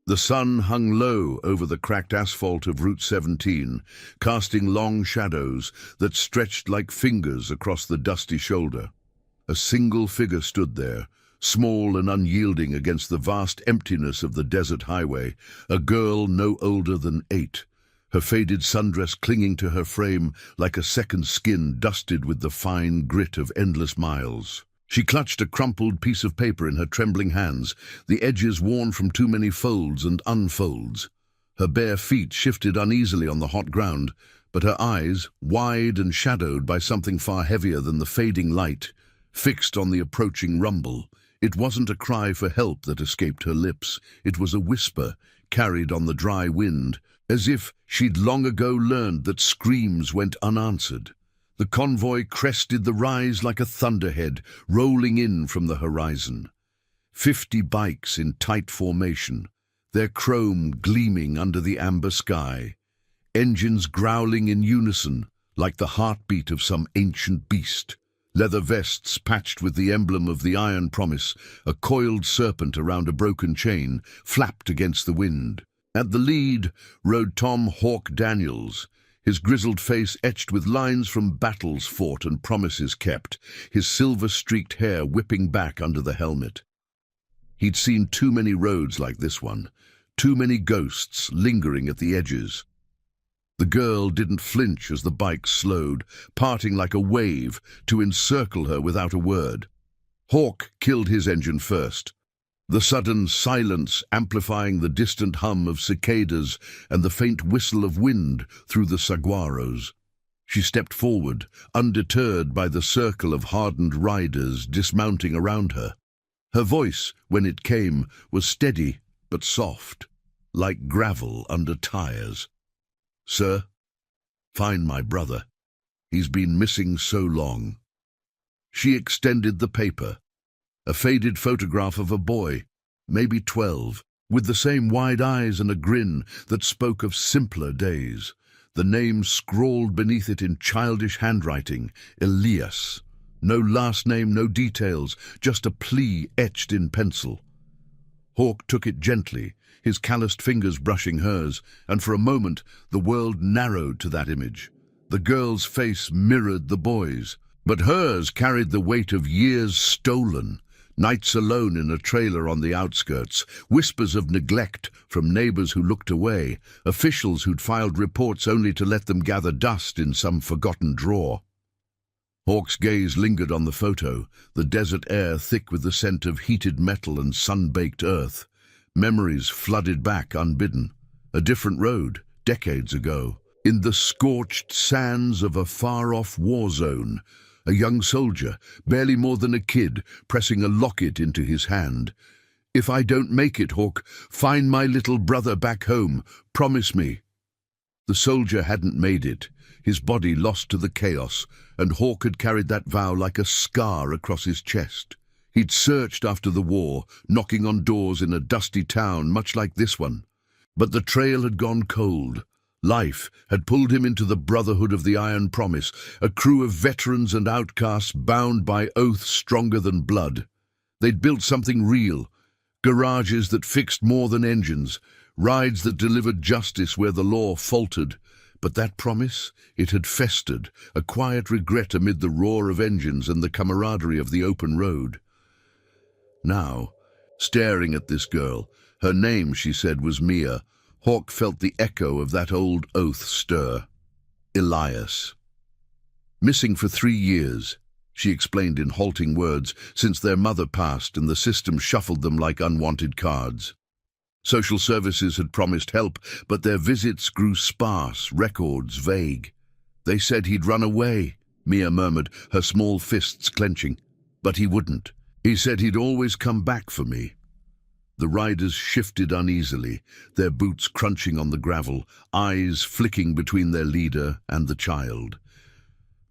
The sun hung low over the cracked asphalt of Route 17, casting long shadows that stretched like fingers across the dusty shoulder. A single figure stood there, small and unyielding against the vast emptiness of the desert highway, a girl no older than 8, her faded sundress clinging to her frame like a second skin dusted with the fine grit of endless miles. She clutched a crumpled piece of paper in her trembling hands, the edges worn from too many folds and unfolds. Her bare feet shifted uneasily on the hot ground, but her eyes, wide and shadowed by something far heavier than the fading light, fixed on the approaching rumble. It wasn't a cry for help that escaped her lips. It was a whisper, carried on the dry wind, as if she'd long ago learned that screams went unanswered. The convoy crested the rise like a thunderhead, rolling in from the horizon. 50 bikes in tight formation, their chrome gleaming under the amber sky, engines growling in unison like the heartbeat of some ancient beast. Leather vests patched with the emblem of the Iron Promise, a coiled serpent around a broken chain, flapped against the wind. At the lead rode Tom "Hawk" Daniels, his grizzled face etched with lines from battles fought and promises kept, his silver-streaked hair whipping back under the helmet. He'd seen too many roads like this one, too many ghosts lingering at the edges. The girl didn't flinch as the bike slowed, parting like a wave to encircle her without a word. Hawk killed his engine first, the sudden silence amplifying the distant hum of cicadas and the faint whistle of wind through the saguaros. She stepped forward, undeterred by the circle of hardened riders dismounting around her. Her voice, when it came, was steady but soft, like gravel under tires. "Sir, find my brother. He's been missing so long." She extended the paper. A faded photograph of a boy, maybe 12, with the same wide eyes and a grin that spoke of simpler days. The name scrawled beneath it in childish handwriting, Elias. No last name, no details, just a plea etched in pencil. Hawk took it gently, his calloused fingers brushing hers, and for a moment the world narrowed to that image. The girl's face mirrored the boy's, but hers carried the weight of years stolen. Nights alone in a trailer on the outskirts, whispers of neglect from neighbors who looked away, officials who'd filed reports only to let them gather dust in some forgotten drawer. Hawk's gaze lingered on the photo, the desert air thick with the scent of heated metal and sun-baked earth. Memories flooded back unbidden. A different road, decades ago, in the scorched sands of a far-off war zone. A young soldier, barely more than a kid, pressing a locket into his hand. "If I don't make it, Hawk, find my little brother back home. Promise me." The soldier hadn't made it, his body lost to the chaos, and Hawk had carried that vow like a scar across his chest. He'd searched after the war, knocking on doors in a dusty town much like this one. But the trail had gone cold. Life had pulled him into the Brotherhood of the Iron Promise, a crew of veterans and outcasts bound by oaths stronger than blood. They'd built something real, garages that fixed more than engines, rides that delivered justice where the law faltered. But that promise, it had festered, a quiet regret amid the roar of engines and the camaraderie of the open road. Now, staring at this girl, her name, she said, was Mia, Hawk felt the echo of that old oath stir. Elias. Missing for 3 years, she explained in halting words, since their mother passed and the system shuffled them like unwanted cards. Social services had promised help, but their visits grew sparse, records vague. "They said he'd run away," Mia murmured, her small fists clenching. "But he wouldn't. He said he'd always come back for me." The riders shifted uneasily, their boots crunching on the gravel, eyes flicking between their leader and the child.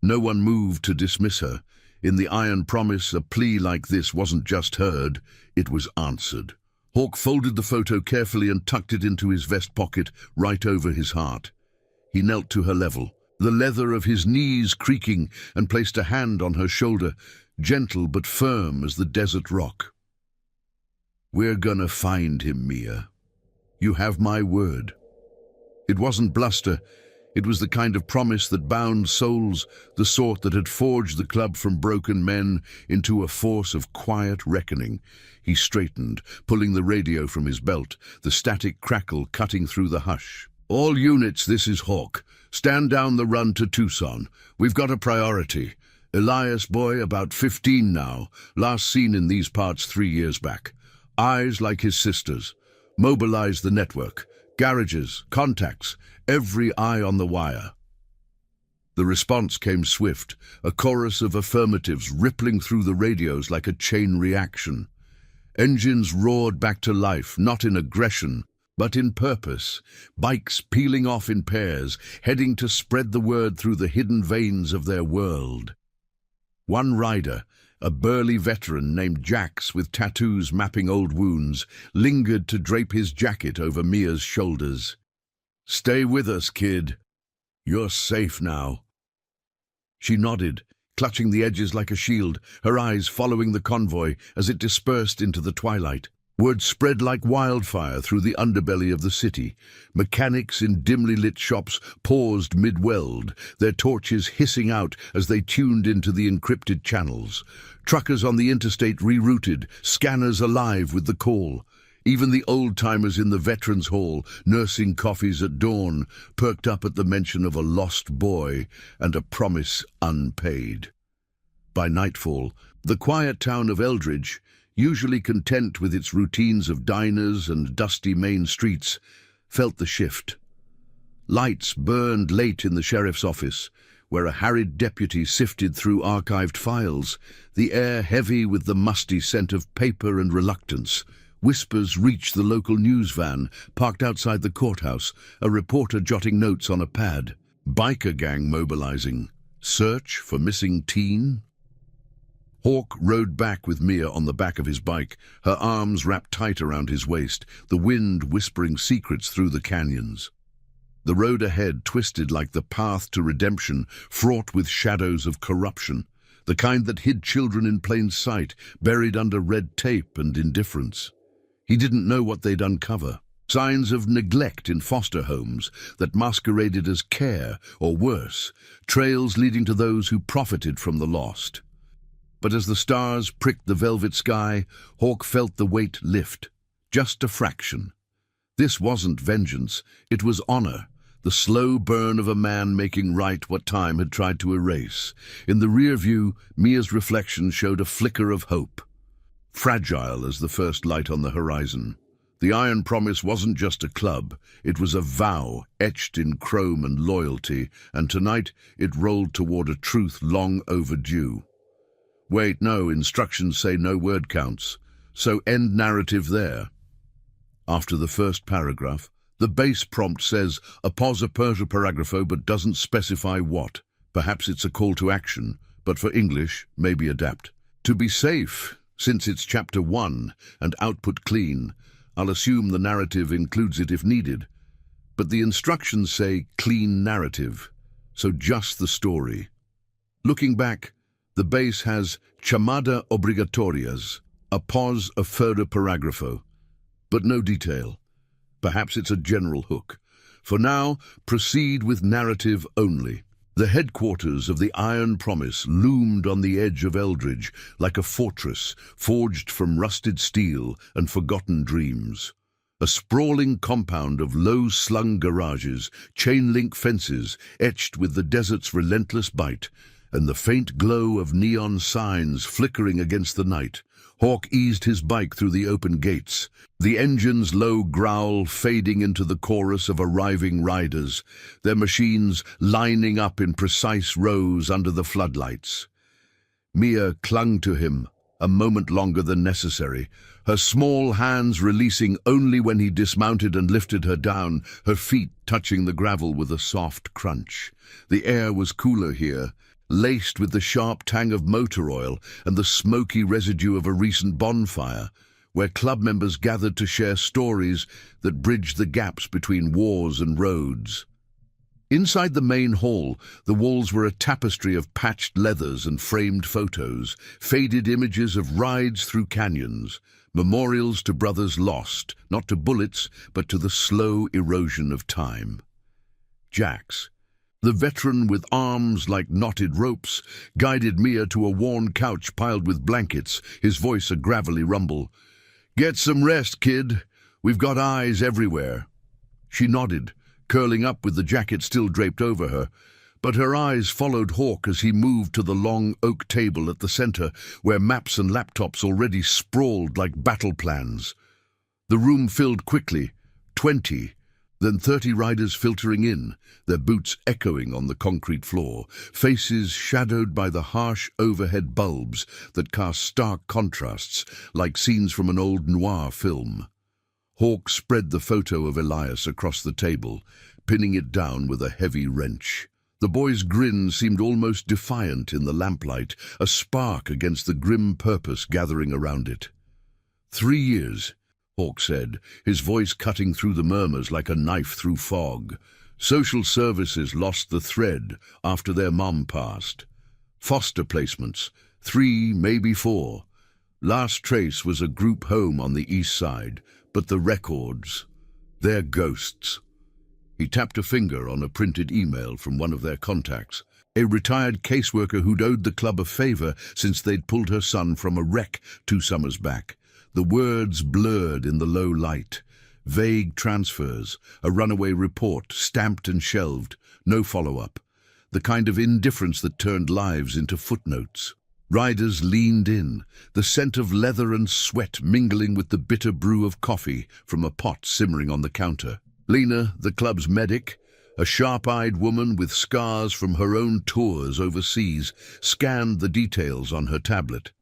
No one moved to dismiss her. In the Iron Promise, a plea like this wasn't just heard, it was answered. Hawk folded the photo carefully and tucked it into his vest pocket, right over his heart. He knelt to her level, the leather of his knees creaking, and placed a hand on her shoulder, gentle but firm as the desert rock. "We're gonna find him, Mia. You have my word." It wasn't bluster. It was the kind of promise that bound souls, the sort that had forged the club from broken men into a force of quiet reckoning. He straightened, pulling the radio from his belt, the static crackle cutting through the hush. "All units, this is Hawk. Stand down the run to Tucson. We've got a priority. Elias boy, about 15 now, last seen in these parts 3 years back. Eyes like his sister's. Mobilize the network. Garages, contacts, every eye on the wire." The response came swift, a chorus of affirmatives rippling through the radios like a chain reaction. Engines roared back to life, not in aggression, but in purpose. Bikes peeling off in pairs, heading to spread the word through the hidden veins of their world. One rider, a burly veteran named Jax with tattoos mapping old wounds, lingered to drape his jacket over Mia's shoulders. "Stay with us, kid. You're safe now." She nodded, clutching the edges like a shield, her eyes following the convoy as it dispersed into the twilight. Word spread like wildfire through the underbelly of the city. Mechanics in dimly lit shops paused mid-weld, their torches hissing out as they tuned into the encrypted channels. Truckers on the interstate rerouted, scanners alive with the call. Even the old-timers in the Veterans Hall, nursing coffees at dawn, perked up at the mention of a lost boy and a promise unpaid. By nightfall, the quiet town of Eldridge, usually content with its routines of diners and dusty main streets, felt the shift. Lights burned late in the sheriff's office, where a harried deputy sifted through archived files, the air heavy with the musty scent of paper and reluctance. Whispers reached the local news van, parked outside the courthouse, a reporter jotting notes on a pad. Biker gang mobilizing. Search for missing teen? Hawk rode back with Mia on the back of his bike, her arms wrapped tight around his waist, the wind whispering secrets through the canyons. The road ahead twisted like the path to redemption, fraught with shadows of corruption, the kind that hid children in plain sight, buried under red tape and indifference. He didn't know what they'd uncover. Signs of neglect in foster homes that masqueraded as care, or worse, trails leading to those who profited from the lost. But as the stars pricked the velvet sky, Hawk felt the weight lift. Just a fraction. This wasn't vengeance, it was honor, the slow burn of a man making right what time had tried to erase. In the rear view, Mia's reflection showed a flicker of hope. Fragile as the first light on the horizon. The Iron Promise wasn't just a club, it was a vow etched in chrome and loyalty, and tonight it rolled toward a truth long overdue. Wait, no, instructions say no word counts, so end narrative there. After the first paragraph, the base prompt says "Appose per paragrapho" but doesn't specify what. Perhaps it's a call to action, but for English, maybe adapt. To be safe, since it's chapter 1 and output clean, I'll assume the narrative includes it if needed. But the instructions say clean narrative, so just the story. Looking back, the base has chamada obrigatorias, appose a further paragrapho, but no detail. Perhaps it's a general hook. For now, proceed with narrative only. The headquarters of the Iron Promise loomed on the edge of Eldridge like a fortress forged from rusted steel and forgotten dreams. A sprawling compound of low-slung garages, chain-link fences etched with the desert's relentless bite, and the faint glow of neon signs flickering against the night. Hawk eased his bike through the open gates, the engine's low growl fading into the chorus of arriving riders, their machines lining up in precise rows under the floodlights. Mia clung to him, a moment longer than necessary, her small hands releasing only when he dismounted and lifted her down, her feet touching the gravel with a soft crunch. The air was cooler here, laced with the sharp tang of motor oil and the smoky residue of a recent bonfire, where club members gathered to share stories that bridged the gaps between wars and roads. Inside the main hall, the walls were a tapestry of patched leathers and framed photos, faded images of rides through canyons, Memorials to brothers lost, not to bullets, but to the slow erosion of time. Jax, the veteran with arms like knotted ropes, guided Mia to a worn couch piled with blankets, his voice a gravelly rumble. "Get some rest, kid. We've got eyes everywhere." She nodded, curling up with the jacket still draped over her, but her eyes followed Hawk as he moved to the long oak table at the center, where maps and laptops already sprawled like battle plans. The room filled quickly, 20, then 30 riders filtering in, their boots echoing on the concrete floor, faces shadowed by the harsh overhead bulbs that cast stark contrasts like scenes from an old noir film. Hawk spread the photo of Elias across the table, pinning it down with a heavy wrench. The boy's grin seemed almost defiant in the lamplight, a spark against the grim purpose gathering around it. 3 years, Hawk said, his voice cutting through the murmurs like a knife through fog. Social services lost the thread after their mom passed. Foster placements, 3, maybe 4. Last trace was a group home on the east side, but the records, they're ghosts. He tapped a finger on a printed email from one of their contacts, a retired caseworker who'd owed the club a favor since they'd pulled her son from a wreck 2 summers back. The words blurred in the low light. Vague transfers, a runaway report, stamped and shelved, no follow-up. The kind of indifference that turned lives into footnotes. Riders leaned in, the scent of leather and sweat mingling with the bitter brew of coffee from a pot simmering on the counter. Lena, the club's medic, a sharp-eyed woman with scars from her own tours overseas, scanned the details on her tablet.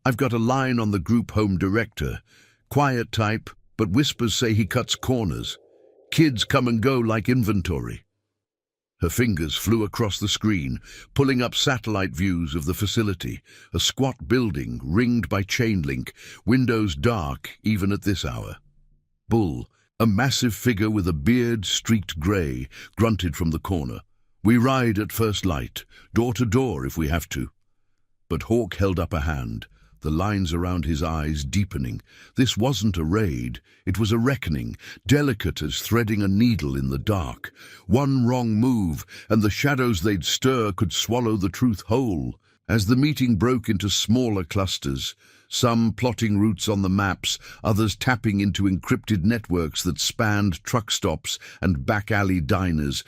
"I've got a line on the group home director. Quiet type, but whispers say he cuts corners. Kids come and go like inventory." Her fingers flew across the screen, pulling up satellite views of the facility, a squat building ringed by chain link, windows dark even at this hour. Bull, a massive figure with a beard streaked grey, grunted from the corner. "We ride at first light, door to door if we have to." But Hawk held up a hand, the lines around his eyes deepening. This wasn't a raid, it was a reckoning, delicate as threading a needle in the dark. One wrong move, and the shadows they'd stir could swallow the truth whole. As the meeting broke into smaller clusters, some plotting routes on the maps, others tapping into encrypted networks that spanned truck stops and back-alley diners,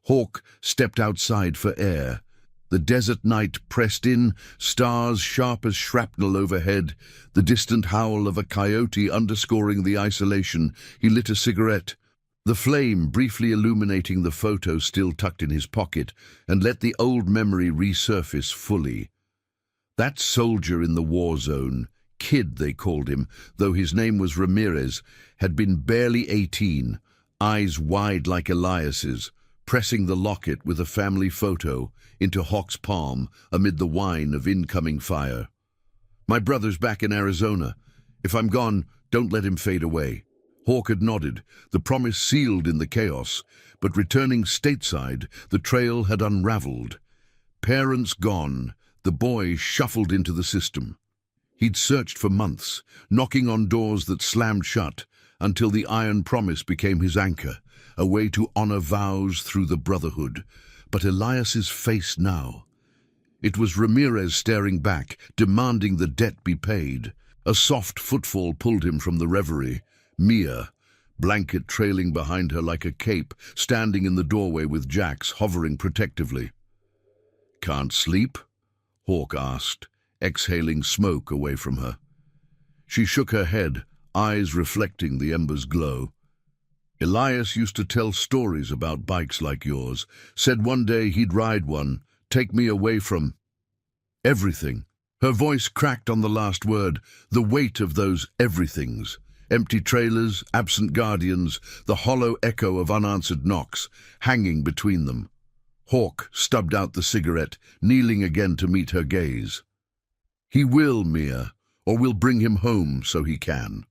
Hawk stepped outside for air. The desert night pressed in, stars sharp as shrapnel overhead, the distant howl of a coyote underscoring the isolation. He lit a cigarette, the flame briefly illuminating the photo still tucked in his pocket, and let the old memory resurface fully. That soldier in the war zone, Kid they called him, though his name was Ramirez, had been barely 18, eyes wide like Elias's, pressing the locket with a family photo into Hawk's palm amid the whine of incoming fire. "My brother's back in Arizona. If I'm gone, don't let him fade away." Hawk had nodded, the promise sealed in the chaos, but returning stateside, the trail had unraveled. Parents gone, the boy shuffled into the system. He'd searched for months, knocking on doors that slammed shut, until the iron promise became his anchor, a way to honor vows through the brotherhood. But Elias's face now. It was Ramirez staring back, demanding the debt be paid. A soft footfall pulled him from the reverie. Mia, blanket trailing behind her like a cape, standing in the doorway with Jax hovering protectively. "Can't sleep?" Hawk asked, exhaling smoke away from her. She shook her head, eyes reflecting the ember's glow. "Elias used to tell stories about bikes like yours. Said one day he'd ride one, take me away from everything." Her voice cracked on the last word, the weight of those everythings. Empty trailers, absent guardians, the hollow echo of unanswered knocks, hanging between them. Hawk stubbed out the cigarette, kneeling again to meet her gaze. "He will, Mia, or we'll bring him home so he can."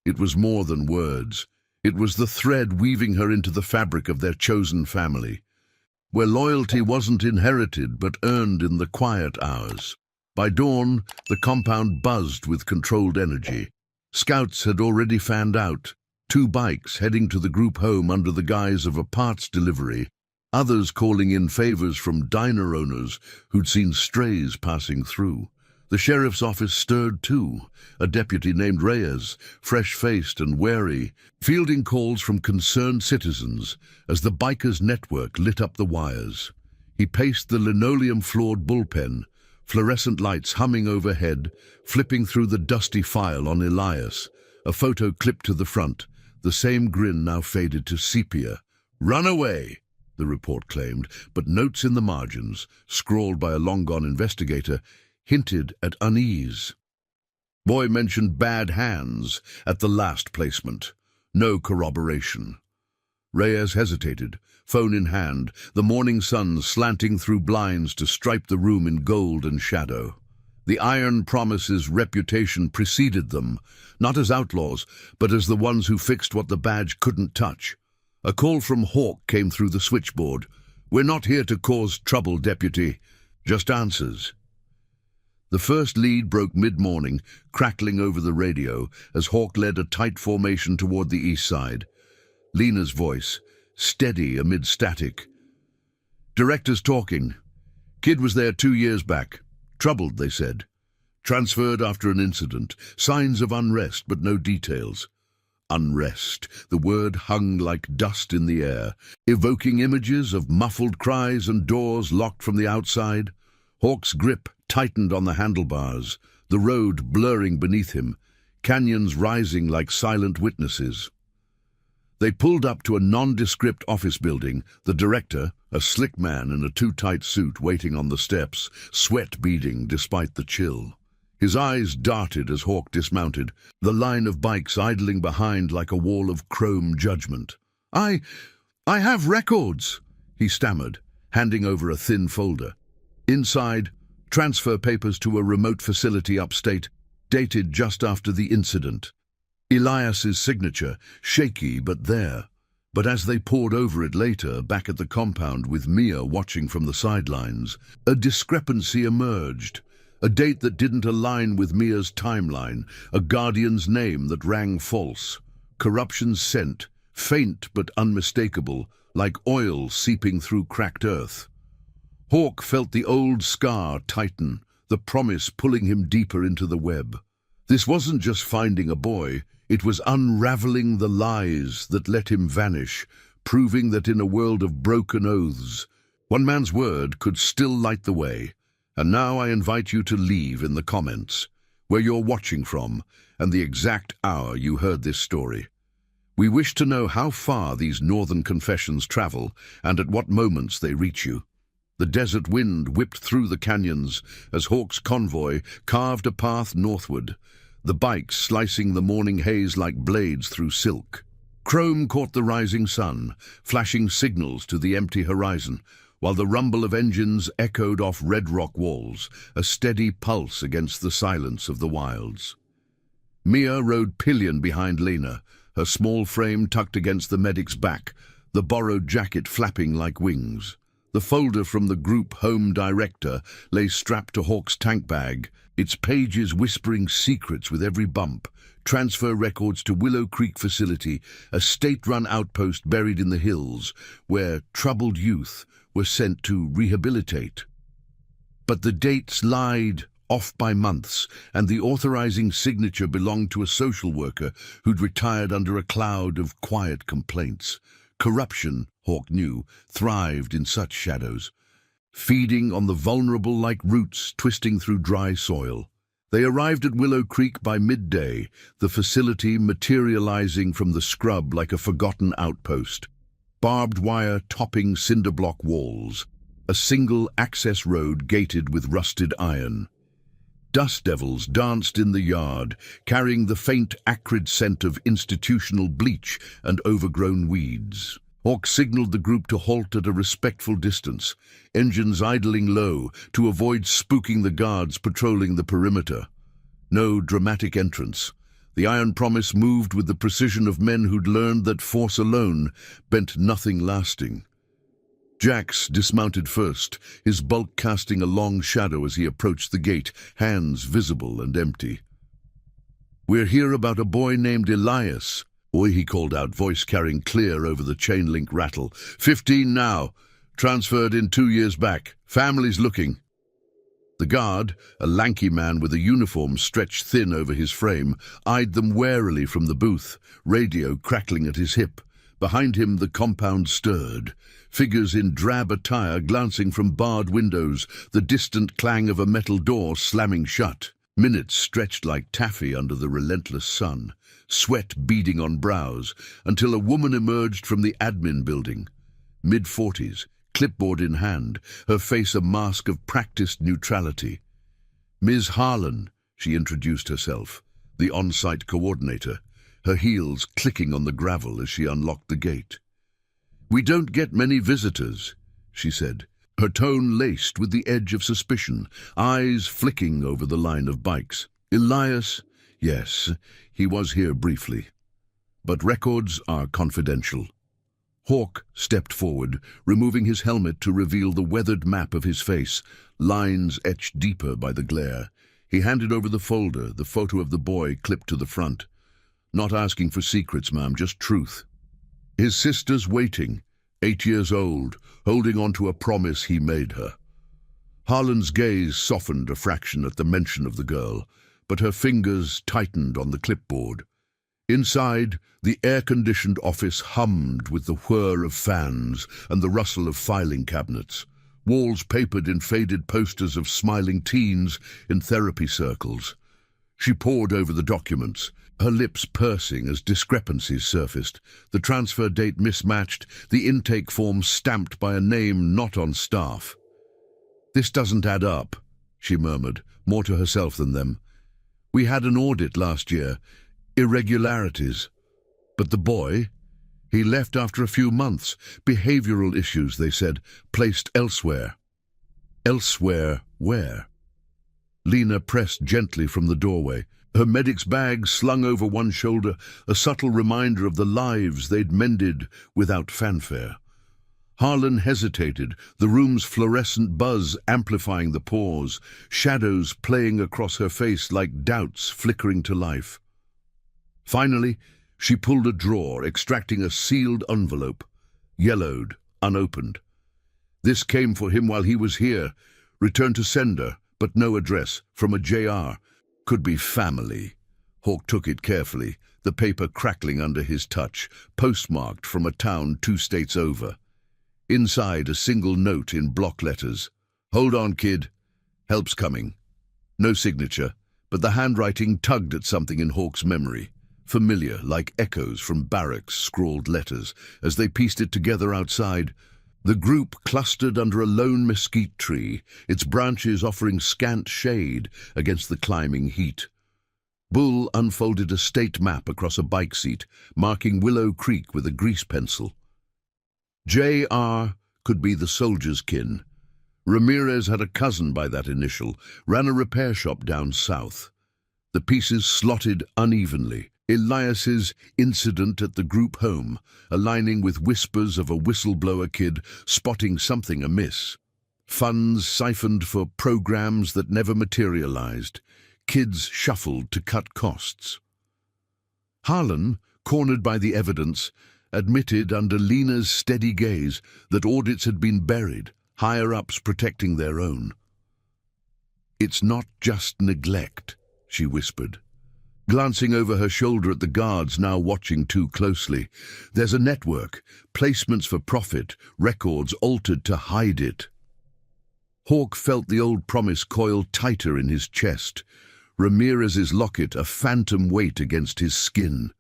It was more than words. It was the thread weaving her into the fabric of their chosen family, where loyalty wasn't inherited but earned in the quiet hours. By dawn, the compound buzzed with controlled energy. Scouts had already fanned out, 2 bikes heading to the group home under the guise of a parts delivery, others calling in favors from diner owners who'd seen strays passing through. The sheriff's office stirred too, a deputy named Reyes, fresh-faced and wary, fielding calls from concerned citizens as the bikers' network lit up the wires. He paced the linoleum-floored bullpen, fluorescent lights humming overhead, flipping through the dusty file on Elias, a photo clipped to the front, the same grin now faded to sepia. "Run away," the report claimed, but notes in the margins, scrawled by a long-gone investigator, hinted at unease. Boy mentioned bad hands at the last placement. No corroboration. Reyes hesitated, phone in hand, the morning sun slanting through blinds to stripe the room in gold and shadow. The Iron Promise's reputation preceded them, not as outlaws, but as the ones who fixed what the badge couldn't touch. A call from Hawk came through the switchboard. "We're not here to cause trouble, Deputy. Just answers." The first lead broke mid-morning, crackling over the radio, as Hawk led a tight formation toward the east side. Lena's voice, steady amid static. "Director's talking. Kid was there 2 years back. Troubled, they said. Transferred after an incident. Signs of unrest, but no details." Unrest. The word hung like dust in the air, evoking images of muffled cries and doors locked from the outside. Hawk's grip tightened on the handlebars, the road blurring beneath him, canyons rising like silent witnesses. They pulled up to a nondescript office building, the director, a slick man in a too-tight suit waiting on the steps, sweat beading despite the chill. His eyes darted as Hawk dismounted, the line of bikes idling behind like a wall of chrome judgment. I have records," he stammered, handing over a thin folder. Inside, transfer papers to a remote facility upstate, dated just after the incident. Elias's signature, shaky but there. But as they pored over it later, back at the compound with Mia watching from the sidelines, a discrepancy emerged. A date that didn't align with Mia's timeline, a guardian's name that rang false. Corruption's scent, faint but unmistakable, like oil seeping through cracked earth. Hawk felt the old scar tighten, the promise pulling him deeper into the web. This wasn't just finding a boy, it was unraveling the lies that let him vanish, proving that in a world of broken oaths, one man's word could still light the way. And now I invite you to leave in the comments, where you're watching from, and the exact hour you heard this story. We wish to know how far these northern confessions travel, and at what moments they reach you. The desert wind whipped through the canyons as Hawk's convoy carved a path northward, the bikes slicing the morning haze like blades through silk. Chrome caught the rising sun, flashing signals to the empty horizon, while the rumble of engines echoed off red rock walls, a steady pulse against the silence of the wilds. Mia rode pillion behind Lena, her small frame tucked against the medic's back, the borrowed jacket flapping like wings. The folder from the group home director lay strapped to Hawk's tank bag, its pages whispering secrets with every bump. Transfer records to Willow Creek facility, a state-run outpost buried in the hills, where troubled youth were sent to rehabilitate. But the dates lied, off by months, and the authorizing signature belonged to a social worker who'd retired under a cloud of quiet complaints. Corruption, Hawk knew, thrived in such shadows, feeding on the vulnerable like roots twisting through dry soil. They arrived at Willow Creek by midday, the facility materializing from the scrub like a forgotten outpost. Barbed wire topping cinder block walls, a single access road gated with rusted iron. Dust devils danced in the yard, carrying the faint, acrid scent of institutional bleach and overgrown weeds. Hawk signaled the group to halt at a respectful distance, engines idling low to avoid spooking the guards patrolling the perimeter. No dramatic entrance. The Iron Promise moved with the precision of men who'd learned that force alone bent nothing lasting. Jax dismounted first, his bulk casting a long shadow as he approached the gate, hands visible and empty. "We're here about a boy named Elias." "Oi," he called out, voice carrying clear over the chain-link rattle. 15 now. Transferred in 2 years back. Family's looking." The guard, a lanky man with a uniform stretched thin over his frame, eyed them warily from the booth, radio crackling at his hip. Behind him the compound stirred. Figures in drab attire glancing from barred windows, the distant clang of a metal door slamming shut. Minutes stretched like taffy under the relentless sun, sweat beading on brows, until a woman emerged from the admin building. Mid-40s, clipboard in hand, her face a mask of practiced neutrality. "Ms. Harlan," she introduced herself, the on-site coordinator, her heels clicking on the gravel as she unlocked the gate. "We don't get many visitors," she said, her tone laced with the edge of suspicion, eyes flicking over the line of bikes. "Elias?" "Yes, he was here briefly. But records are confidential." Hawk stepped forward, removing his helmet to reveal the weathered map of his face, lines etched deeper by the glare. He handed over the folder, the photo of the boy clipped to the front. "Not asking for secrets, ma'am, just truth." His sister's waiting, 8 years old, holding on to a promise he made her. Harlan's gaze softened a fraction at the mention of the girl, but her fingers tightened on the clipboard. Inside, the air-conditioned office hummed with the whir of fans and the rustle of filing cabinets, walls papered in faded posters of smiling teens in therapy circles. She pored over the documents, her lips pursing as discrepancies surfaced, the transfer date mismatched, the intake form stamped by a name not on staff. "This doesn't add up," she murmured, more to herself than them. "We had an audit last year. Irregularities. But the boy? He left after a few months. Behavioral issues, they said, placed elsewhere." "Elsewhere where?" Lena pressed gently from the doorway, her medic's bag slung over one shoulder, a subtle reminder of the lives they'd mended without fanfare. Harlan hesitated, the room's fluorescent buzz amplifying the pause, shadows playing across her face like doubts flickering to life. Finally, she pulled a drawer, extracting a sealed envelope, yellowed, unopened. "This came for him while he was here. Return to sender, but no address, from a JR. Could be family." Hawk took it carefully, the paper crackling under his touch, postmarked from a town 2 states over. Inside, a single note in block letters. "Hold on, kid. Help's coming." No signature, but the handwriting tugged at something in Hawk's memory, familiar, like echoes from barracks' scrawled letters. As they pieced it together outside, the group clustered under a lone mesquite tree, its branches offering scant shade against the climbing heat. Bull unfolded a state map across a bike seat, marking Willow Creek with a grease pencil. J.R. could be the soldier's kin. Ramirez had a cousin by that initial, ran a repair shop down south. The pieces slotted unevenly. Elias's incident at the group home, aligning with whispers of a whistleblower kid spotting something amiss. Funds siphoned for programs that never materialized. Kids shuffled to cut costs. Harlan, cornered by the evidence, admitted under Lena's steady gaze that audits had been buried, higher-ups protecting their own. "It's not just neglect," she whispered, glancing over her shoulder at the guards now watching too closely. "There's a network, placements for profit, records altered to hide it." Hawk felt the old promise coil tighter in his chest, Ramirez's locket a phantom weight against his skin.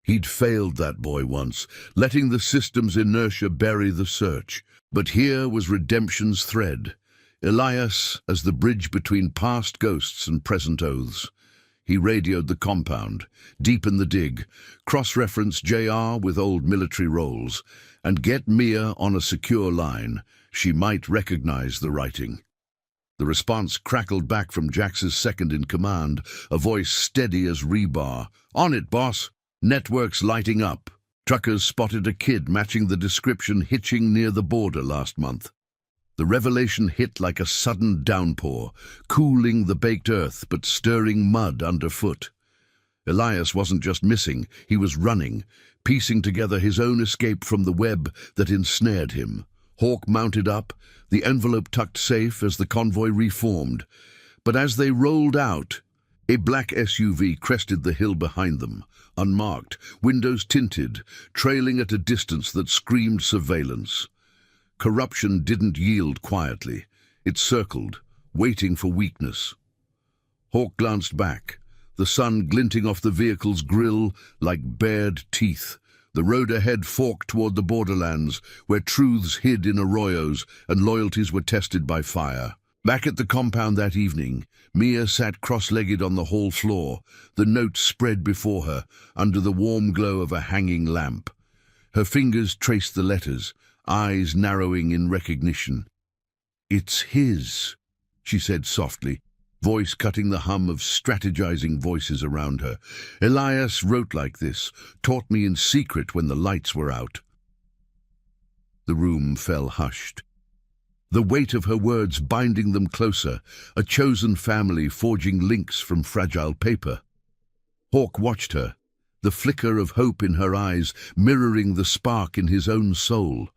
He'd failed that boy once, letting the system's inertia bury the search. But here was redemption's thread, Elias as the bridge between past ghosts and present oaths. He radioed the compound, deep in the dig, cross-reference JR with old military roles, and get Mia on a secure line. She might recognize the writing. The response crackled back from Jax's second-in-command, a voice steady as rebar. "On it, boss. Network's lighting up." Truckers spotted a kid matching the description hitching near the border last month. The revelation hit like a sudden downpour, cooling the baked earth but stirring mud underfoot. Elias wasn't just missing, he was running, piecing together his own escape from the web that ensnared him. Hawk mounted up, the envelope tucked safe as the convoy reformed. But as they rolled out, a black SUV crested the hill behind them, unmarked, windows tinted, trailing at a distance that screamed surveillance. Corruption didn't yield quietly. It circled, waiting for weakness. Hawk glanced back, the sun glinting off the vehicle's grille like bared teeth. The road ahead forked toward the borderlands, where truths hid in arroyos and loyalties were tested by fire. Back at the compound that evening, Mia sat cross-legged on the hall floor, the notes spread before her under the warm glow of a hanging lamp. Her fingers traced the letters, eyes narrowing in recognition. "It's his," she said softly, voice cutting the hum of strategizing voices around her. "Elias wrote like this, taught me in secret when the lights were out." The room fell hushed. The weight of her words binding them closer, a chosen family forging links from fragile paper. Hawk watched her, the flicker of hope in her eyes mirroring the spark in his own soul.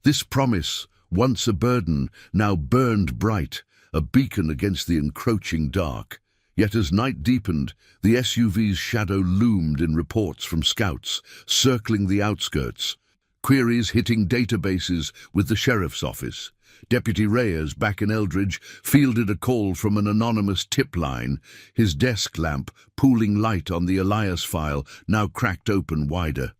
This promise, once a burden, now burned bright, a beacon against the encroaching dark. Yet as night deepened, the SUV's shadow loomed in reports from scouts, circling the outskirts. Queries hitting databases with the sheriff's office. Deputy Reyes, back in Eldridge, fielded a call from an anonymous tip line, his desk lamp pooling light on the Elias file, now cracked open wider.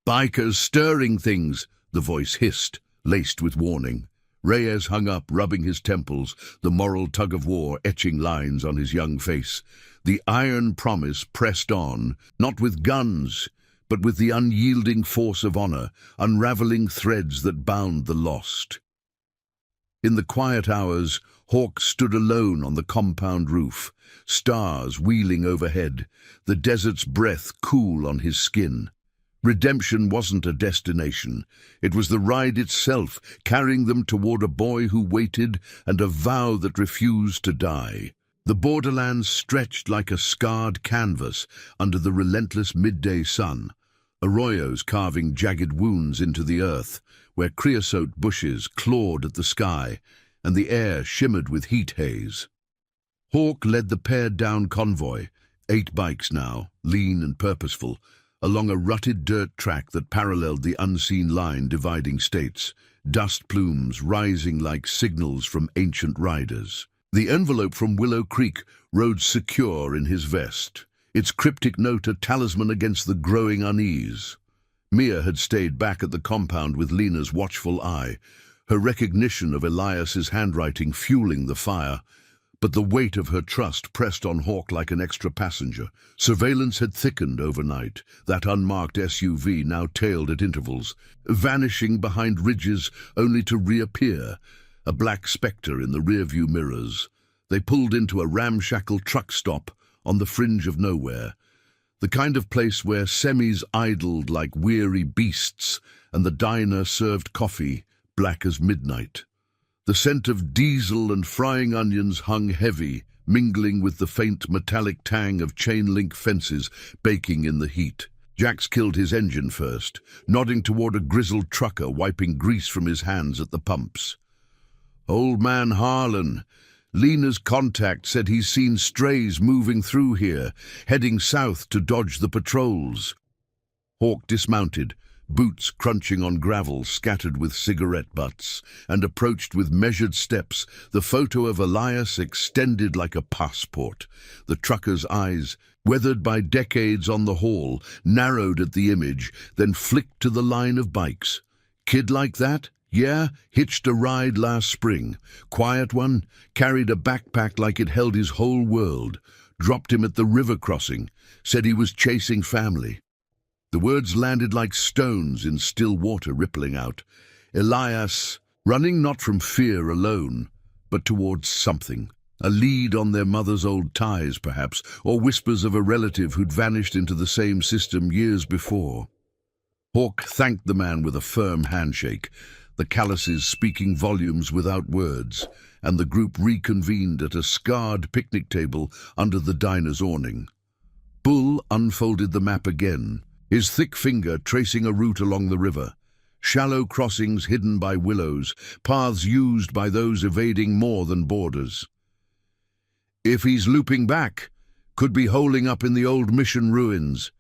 "Bikers stirring things," the voice hissed, laced with warning. Reyes hung up, rubbing his temples, the moral tug-of-war etching lines on his young face. The iron promise pressed on, not with guns, but with the unyielding force of honor, unraveling threads that bound the lost. In the quiet hours, Hawk stood alone on the compound roof, stars wheeling overhead, the desert's breath cool on his skin. Redemption wasn't a destination. It was the ride itself, carrying them toward a boy who waited and a vow that refused to die. The borderlands stretched like a scarred canvas under the relentless midday sun, arroyos carving jagged wounds into the earth, where creosote bushes clawed at the sky and the air shimmered with heat haze. Hawk led the pared-down convoy, 8 bikes now, lean and purposeful, along a rutted dirt track that paralleled the unseen line dividing states, dust plumes rising like signals from ancient riders. The envelope from Willow Creek rode secure in his vest, its cryptic note a talisman against the growing unease. Mia had stayed back at the compound with Lena's watchful eye, her recognition of Elias's handwriting fueling the fire. But the weight of her trust pressed on Hawk like an extra passenger. Surveillance had thickened overnight. That unmarked SUV now tailed at intervals, vanishing behind ridges only to reappear, a black spectre in the rearview mirrors. They pulled into a ramshackle truck stop on the fringe of nowhere, the kind of place where semis idled like weary beasts and the diner served coffee, black as midnight. The scent of diesel and frying onions hung heavy, mingling with the faint metallic tang of chain-link fences baking in the heat. Jax killed his engine first, nodding toward a grizzled trucker wiping grease from his hands at the pumps. "Old man Harlan. Lena's contact said he's seen strays moving through here, heading south to dodge the patrols." Hawk dismounted, boots crunching on gravel scattered with cigarette butts, and approached with measured steps, the photo of Elias extended like a passport. The trucker's eyes, weathered by decades on the haul, narrowed at the image, then flicked to the line of bikes. "Kid like that? Yeah, hitched a ride last spring. Quiet one, carried a backpack like it held his whole world. Dropped him at the river crossing, said he was chasing family." The words landed like stones in still water rippling out. Elias, running not from fear alone, but towards something. A lead on their mother's old ties, perhaps, or whispers of a relative who'd vanished into the same system years before. Hawk thanked the man with a firm handshake, the calluses speaking volumes without words, and the group reconvened at a scarred picnic table under the diner's awning. Bull unfolded the map again, his thick finger tracing a route along the river. Shallow crossings hidden by willows, paths used by those evading more than borders. If he's looping back, could be holing up in the old mission ruins.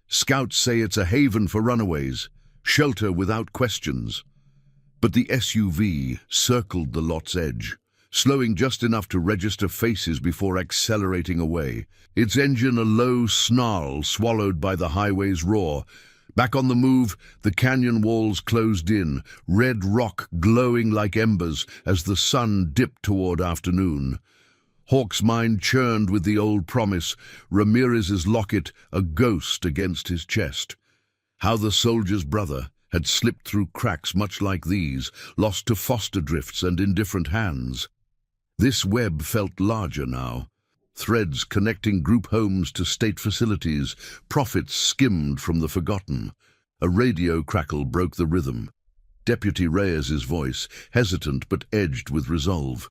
Scouts say it's a haven for runaways, shelter without questions. But the SUV circled the lot's edge, slowing just enough to register faces before accelerating away, its engine a low snarl swallowed by the highway's roar. Back on the move, the canyon walls closed in, red rock glowing like embers as the sun dipped toward afternoon. Hawk's mind churned with the old promise, Ramirez's locket a ghost against his chest. How the soldier's brother had slipped through cracks much like these, lost to foster drifts and in different hands. This web felt larger now. Threads connecting group homes to state facilities, profits skimmed from the forgotten. A radio crackle broke the rhythm. Deputy Reyes's voice, hesitant but edged with resolve.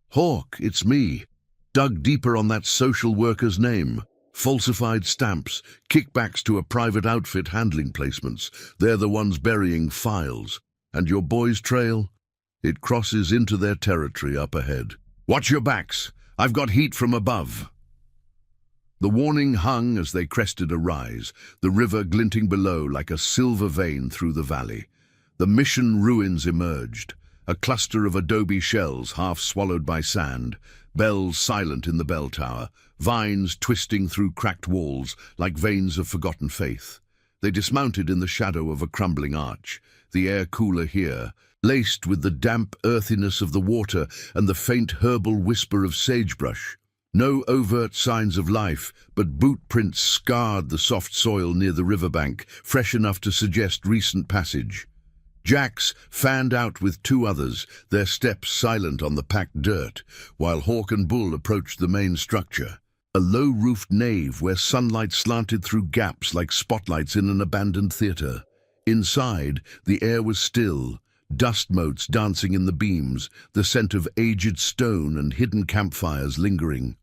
"Hawk, it's me. Dug deeper on that social worker's name. Falsified stamps, kickbacks to a private outfit handling placements. They're the ones burying files. And your boy's trail? It crosses into their territory up ahead. Watch your backs. I've got heat from above." The warning hung as they crested a rise, the river glinting below like a silver vein through the valley. The mission ruins emerged, a cluster of adobe shells half swallowed by sand, bells silent in the bell tower, vines twisting through cracked walls like veins of forgotten faith. They dismounted in the shadow of a crumbling arch, the air cooler here, laced with the damp earthiness of the water and the faint herbal whisper of sagebrush. No overt signs of life, but boot prints scarred the soft soil near the riverbank, fresh enough to suggest recent passage. Jax fanned out with two others, their steps silent on the packed dirt, while Hawk and Bull approached the main structure. A low-roofed nave where sunlight slanted through gaps like spotlights in an abandoned theater. Inside, the air was still, dust motes dancing in the beams, the scent of aged stone and hidden campfires lingering.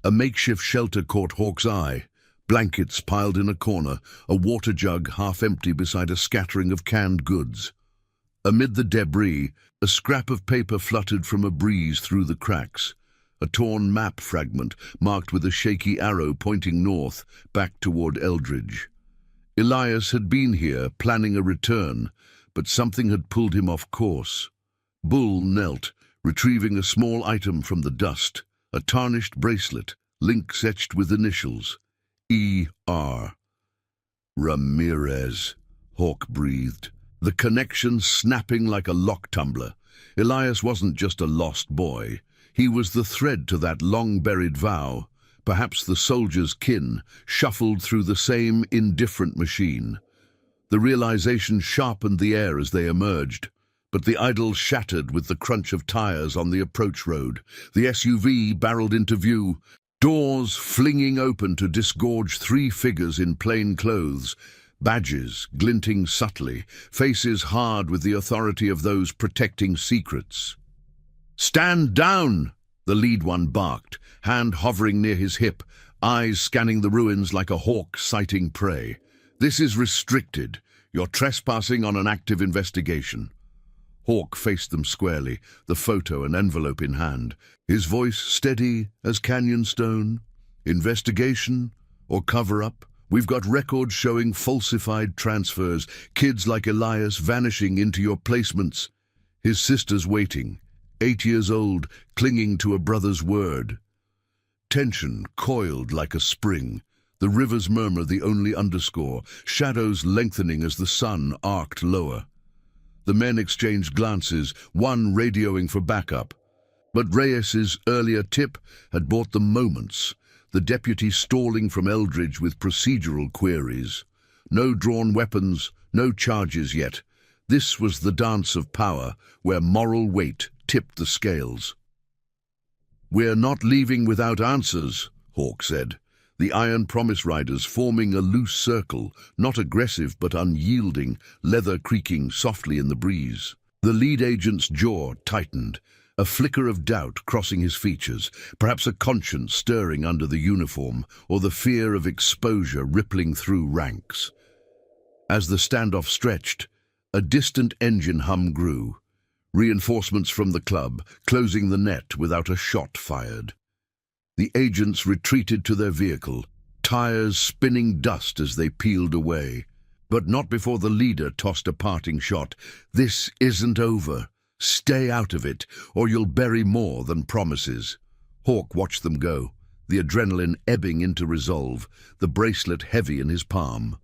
A makeshift shelter caught Hawk's eye. Blankets piled in a corner, a water jug half empty beside a scattering of canned goods. Amid the debris, a scrap of paper fluttered from a breeze through the cracks. A torn map fragment marked with a shaky arrow pointing north, back toward Eldridge. Elias had been here, planning a return, but something had pulled him off course. Bull knelt, retrieving a small item from the dust, a tarnished bracelet, links etched with initials. E.R. Ramirez, Hawk breathed, the connection snapping like a lock tumbler. Elias wasn't just a lost boy. He was the thread to that long-buried vow, perhaps the soldier's kin, shuffled through the same indifferent machine. The realization sharpened the air as they emerged, but the idyll shattered with the crunch of tires on the approach road. The SUV barreled into view, doors flinging open to disgorge three figures in plain clothes, badges glinting subtly, faces hard with the authority of those protecting secrets. "Stand down!" the lead one barked, hand hovering near his hip, eyes scanning the ruins like a hawk sighting prey. "This is restricted. You're trespassing on an active investigation." Hawk faced them squarely, the photo and envelope in hand, his voice steady as canyon stone. "Investigation or cover-up? We've got records showing falsified transfers, kids like Elias vanishing into your placements. His sister's waiting, 8 years old, clinging to a brother's word." Tension coiled like a spring. The river's murmur the only underscore, shadows lengthening as the sun arced lower. The men exchanged glances, one radioing for backup. But Reyes's earlier tip had bought them moments, the deputy stalling from Eldridge with procedural queries. No drawn weapons, no charges yet. This was the dance of power, where moral weight tipped the scales. "We're not leaving without answers," Hawk said. The Iron Promise riders forming a loose circle, not aggressive but unyielding, leather creaking softly in the breeze. The lead agent's jaw tightened, a flicker of doubt crossing his features, perhaps a conscience stirring under the uniform, or the fear of exposure rippling through ranks. As the standoff stretched, a distant engine hum grew, reinforcements from the club, closing the net without a shot fired. The agents retreated to their vehicle, tires spinning dust as they peeled away. But not before the leader tossed a parting shot. "This isn't over. Stay out of it, or you'll bury more than promises." Hawk watched them go, the adrenaline ebbing into resolve, the bracelet heavy in his palm.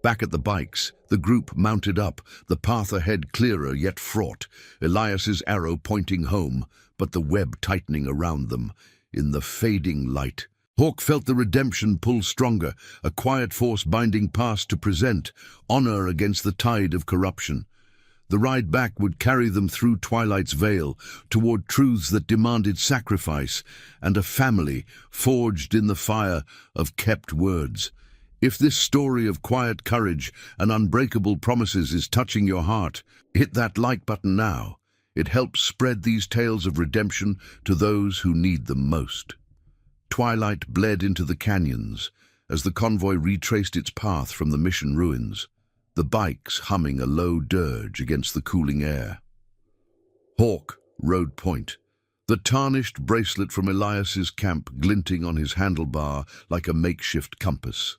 Back at the bikes, the group mounted up, the path ahead clearer yet fraught, Elias's arrow pointing home, but the web tightening around them. In the fading light, Hawk felt the redemption pull stronger, a quiet force binding past to present, honor against the tide of corruption. The ride back would carry them through Twilight's veil, toward truths that demanded sacrifice, and a family forged in the fire of kept words. If this story of quiet courage and unbreakable promises is touching your heart, hit that like button now. It helps spread these tales of redemption to those who need them most. Twilight bled into the canyons as the convoy retraced its path from the mission ruins, the bikes humming a low dirge against the cooling air. Hawk rode point, the tarnished bracelet from Elias's camp glinting on his handlebar like a makeshift compass.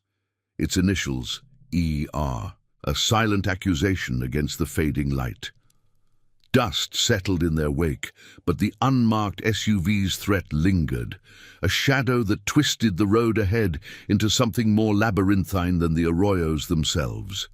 Its initials, ER, a silent accusation against the fading light. Dust settled in their wake, but the unmarked SUV's threat lingered, a shadow that twisted the road ahead into something more labyrinthine than the arroyos themselves.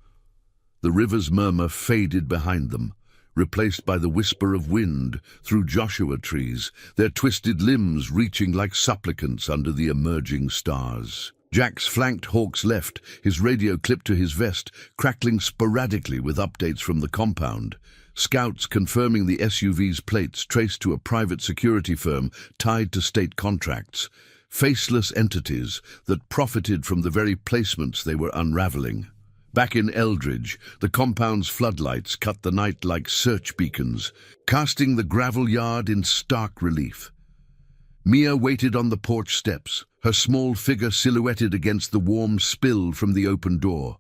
The river's murmur faded behind them, replaced by the whisper of wind through Joshua trees, their twisted limbs reaching like supplicants under the emerging stars. Jax flanked Hawk's left, his radio clipped to his vest, crackling sporadically with updates from the compound. Scouts confirming the SUV's plates traced to a private security firm tied to state contracts, faceless entities that profited from the very placements they were unraveling. Back in Eldridge, the compound's floodlights cut the night like search beacons, casting the gravel yard in stark relief. Mia waited on the porch steps, her small figure silhouetted against the warm spill from the open door,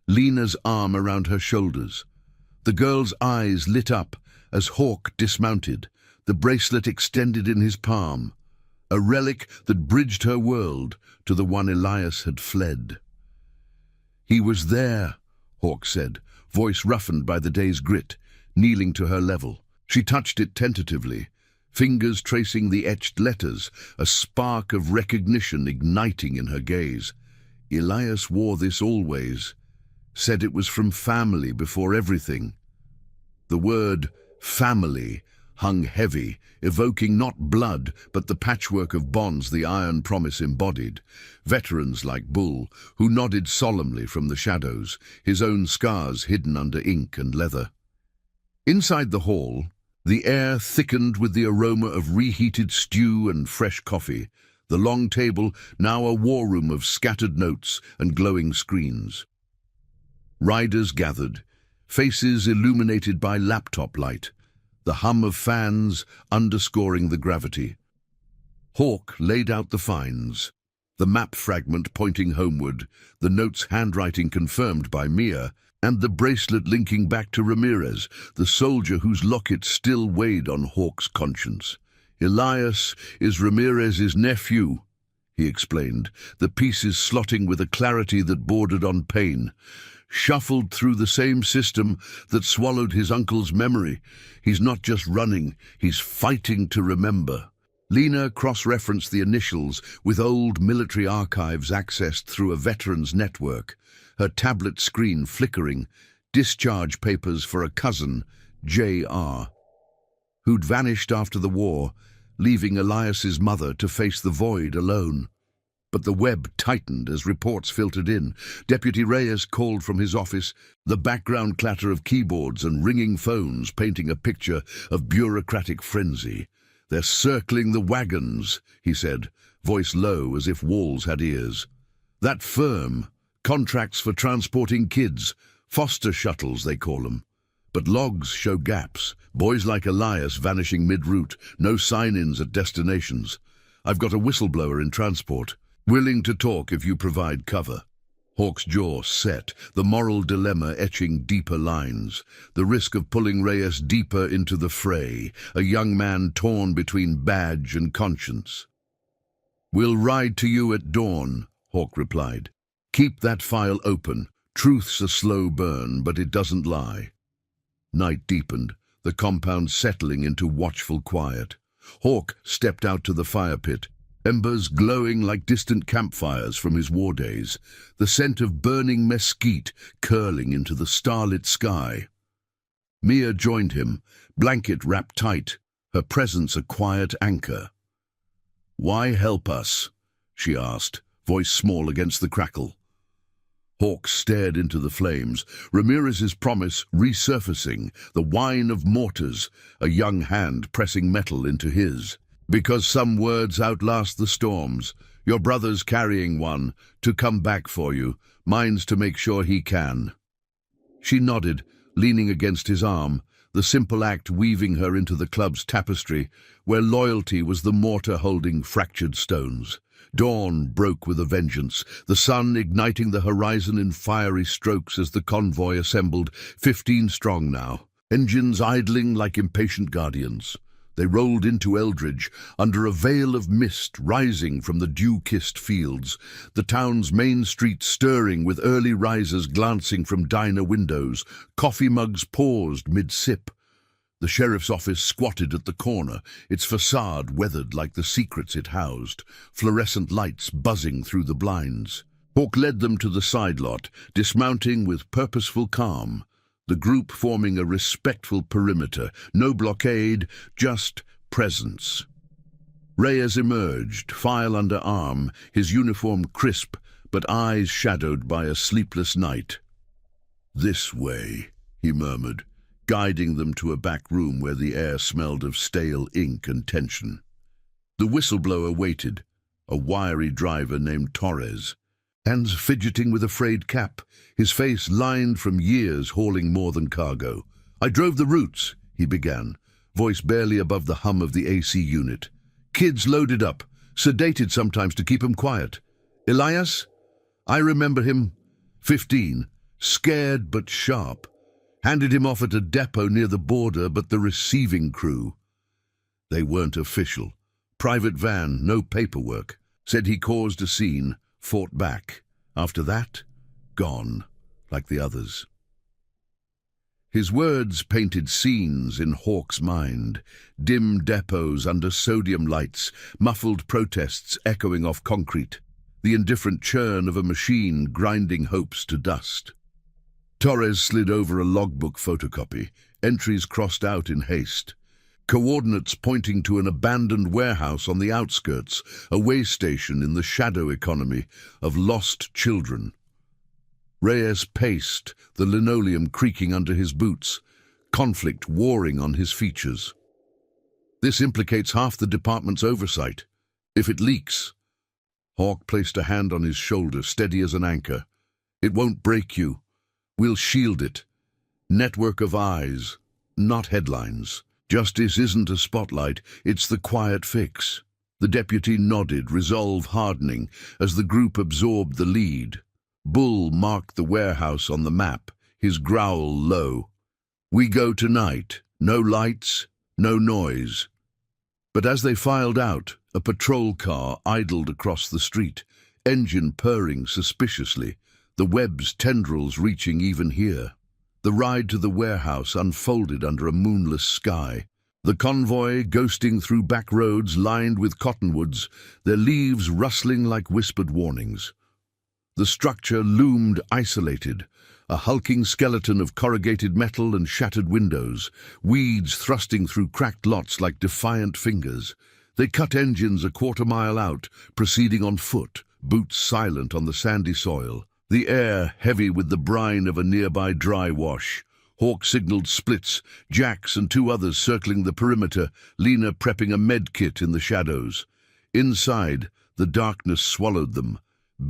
Lena's arm around her shoulders. The girl's eyes lit up as Hawk dismounted, the bracelet extended in his palm, a relic that bridged her world to the one Elias had fled. "He was there," Hawk said, voice roughened by the day's grit, kneeling to her level. She touched it tentatively, fingers tracing the etched letters, a spark of recognition igniting in her gaze. "Elias wore this always. Said it was from family before everything." The word family hung heavy, evoking not blood but the patchwork of bonds the Iron Promise embodied. Veterans like Bull, who nodded solemnly from the shadows, his own scars hidden under ink and leather. Inside the hall, the air thickened with the aroma of reheated stew and fresh coffee, the long table now a war room of scattered notes and glowing screens. Riders gathered, faces illuminated by laptop light, the hum of fans underscoring the gravity. Hawk laid out the finds, the map fragment pointing homeward, the note's handwriting confirmed by Mia, and the bracelet linking back to Ramirez, the soldier whose locket still weighed on Hawk's conscience. "Elias is Ramirez's nephew," he explained, the pieces slotting with a clarity that bordered on pain. "Shuffled through the same system that swallowed his uncle's memory. He's not just running, he's fighting to remember." Lena cross-referenced the initials with old military archives accessed through a veterans network, her tablet screen flickering, discharge papers for a cousin, J.R., who'd vanished after the war, leaving Elias's mother to face the void alone. But the web tightened as reports filtered in. Deputy Reyes called from his office, the background clatter of keyboards and ringing phones painting a picture of bureaucratic frenzy. "They're circling the wagons," he said, voice low as if walls had ears. That firm, contracts for transporting kids, foster shuttles they call them. But logs show gaps, boys like Elias vanishing mid-route, no sign-ins at destinations. I've got a whistleblower in transport, willing to talk if you provide cover. Hawk's jaw set, the moral dilemma etching deeper lines, the risk of pulling Reyes deeper into the fray, a young man torn between badge and conscience. "We'll ride to you at dawn," Hawk replied. "Keep that file open. Truth's a slow burn, but it doesn't lie." Night deepened, the compound settling into watchful quiet. Hawk stepped out to the fire pit, embers glowing like distant campfires from his war days, the scent of burning mesquite curling into the starlit sky. Mia joined him, blanket wrapped tight, her presence a quiet anchor. "Why help us?" she asked, voice small against the crackle. Hawk stared into the flames, Ramirez's promise resurfacing, the whine of mortars, a young hand pressing metal into his. "Because some words outlast the storms. Your brother's carrying one, to come back for you. Mine's to make sure he can." She nodded, leaning against his arm, the simple act weaving her into the club's tapestry, where loyalty was the mortar holding fractured stones. Dawn broke with a vengeance, the sun igniting the horizon in fiery strokes as the convoy assembled, 15 strong now, engines idling like impatient guardians. They rolled into Eldridge, under a veil of mist rising from the dew-kissed fields, the town's main street stirring with early risers glancing from diner windows, coffee mugs paused mid-sip. The sheriff's office squatted at the corner, its facade weathered like the secrets it housed, fluorescent lights buzzing through the blinds. Hawk led them to the side lot, dismounting with purposeful calm, the group forming a respectful perimeter, no blockade, just presence. Reyes emerged, file under arm, his uniform crisp, but eyes shadowed by a sleepless night. "This way," he murmured, guiding them to a back room where the air smelled of stale ink and tension. The whistleblower waited, a wiry driver named Torres, hands fidgeting with a frayed cap, his face lined from years hauling more than cargo. "I drove the routes," he began, voice barely above the hum of the AC unit. "Kids loaded up, sedated sometimes to keep 'em quiet. Elias? I remember him, 15, scared but sharp. Handed him off at a depot near the border, but the receiving crew. They weren't official. Private van, no paperwork. Said he caused a scene, fought back. After that, gone, like the others." His words painted scenes in Hawk's mind, dim depots under sodium lights, muffled protests echoing off concrete, the indifferent churn of a machine grinding hopes to dust. Torres slid over a logbook photocopy, entries crossed out in haste. Coordinates pointing to an abandoned warehouse on the outskirts, a way station in the shadow economy of lost children. Reyes paced, the linoleum creaking under his boots, conflict warring on his features. "This implicates half the department's oversight. If it leaks..." Hawk placed a hand on his shoulder, steady as an anchor. "It won't break you. We'll shield it. Network of eyes, not headlines. Justice isn't a spotlight, it's the quiet fix." The deputy nodded, resolve hardening, as the group absorbed the lead. Bull marked the warehouse on the map, his growl low. "We go tonight. No lights, no noise." But as they filed out, a patrol car idled across the street, engine purring suspiciously, the web's tendrils reaching even here. The ride to the warehouse unfolded under a moonless sky. The convoy ghosting through back roads lined with cottonwoods, their leaves rustling like whispered warnings. The structure loomed isolated, a hulking skeleton of corrugated metal and shattered windows, weeds thrusting through cracked lots like defiant fingers. They cut engines a quarter-mile out, proceeding on foot, boots silent on the sandy soil. The air heavy with the brine of a nearby dry wash. Hawk signaled splits, Jacks and 2 others circling the perimeter, Lena prepping a med kit in the shadows. Inside, the darkness swallowed them,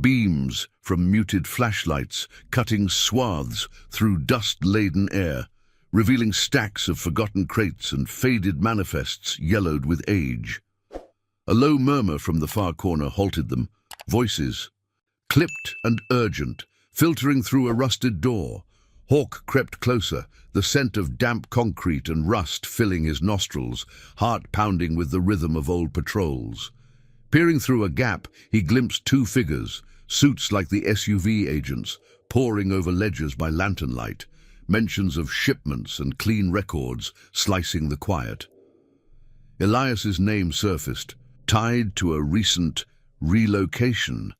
beams from muted flashlights cutting swaths through dust-laden air, revealing stacks of forgotten crates and faded manifests yellowed with age. A low murmur from the far corner halted them, voices, clipped and urgent, filtering through a rusted door. Hawk crept closer, the scent of damp concrete and rust filling his nostrils, heart pounding with the rhythm of old patrols. Peering through a gap, he glimpsed two figures, suits like the SUV agents, poring over ledgers by lantern light, mentions of shipments and clean records slicing the quiet. Elias's name surfaced, tied to a recent relocation.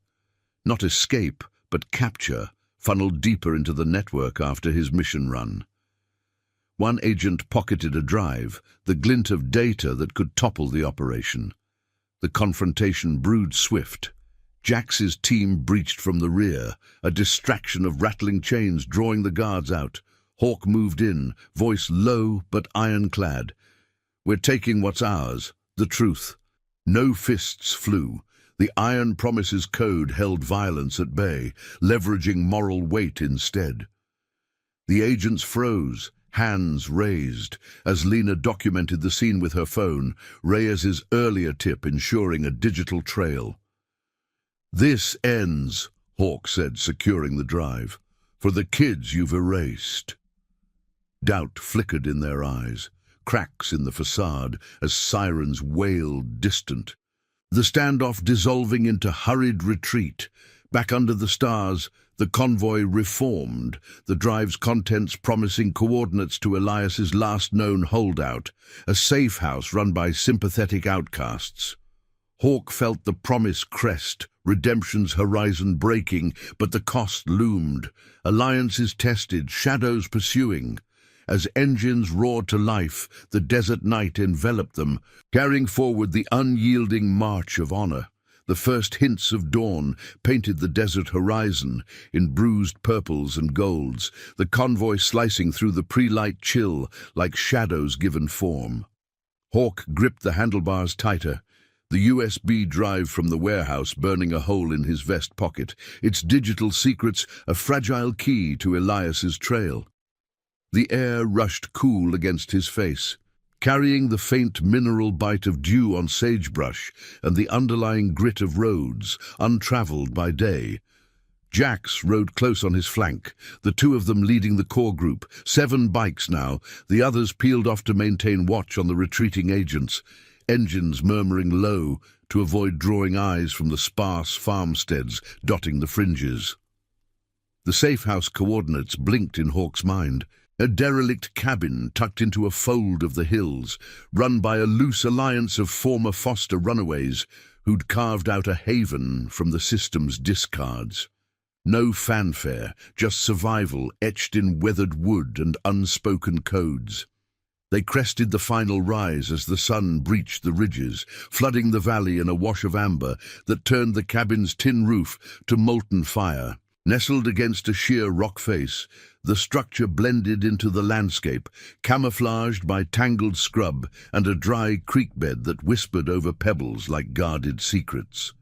Not escape, but capture, funneled deeper into the network after his mission run. One agent pocketed a drive, the glint of data that could topple the operation. The confrontation brewed swift. Jax's team breached from the rear, a distraction of rattling chains drawing the guards out. Hawk moved in, voice low but ironclad. "We're taking what's ours, the truth." No fists flew. The Iron Promises Code held violence at bay, leveraging moral weight instead. The agents froze, hands raised, as Lena documented the scene with her phone, Reyes's earlier tip ensuring a digital trail. "This ends," Hawk said, securing the drive, "for the kids you've erased." Doubt flickered in their eyes, cracks in the facade as sirens wailed distant. The standoff dissolving into hurried retreat. Back under the stars, the convoy reformed, the drive's contents promising coordinates to Elias's last known holdout, a safe house run by sympathetic outcasts. Hawk felt the promise crest, redemption's horizon breaking, but the cost loomed. Alliances tested, shadows pursuing. As engines roared to life, the desert night enveloped them, carrying forward the unyielding march of honor. The first hints of dawn painted the desert horizon in bruised purples and golds, the convoy slicing through the pre-light chill like shadows given form. Hawk gripped the handlebars tighter, the USB drive from the warehouse burning a hole in his vest pocket, its digital secrets a fragile key to Elias's trail. The air rushed cool against his face, carrying the faint mineral bite of dew on sagebrush and the underlying grit of roads, untraveled by day. Jax rode close on his flank, the two of them leading the core group, 7 bikes now, the others peeled off to maintain watch on the retreating agents, engines murmuring low to avoid drawing eyes from the sparse farmsteads dotting the fringes. The safe house coordinates blinked in Hawk's mind. A derelict cabin tucked into a fold of the hills, run by a loose alliance of former foster runaways who'd carved out a haven from the system's discards. No fanfare, just survival etched in weathered wood and unspoken codes. They crested the final rise as the sun breached the ridges, flooding the valley in a wash of amber that turned the cabin's tin roof to molten fire. Nestled against a sheer rock face, the structure blended into the landscape, camouflaged by tangled scrub and a dry creek bed that whispered over pebbles like guarded secrets.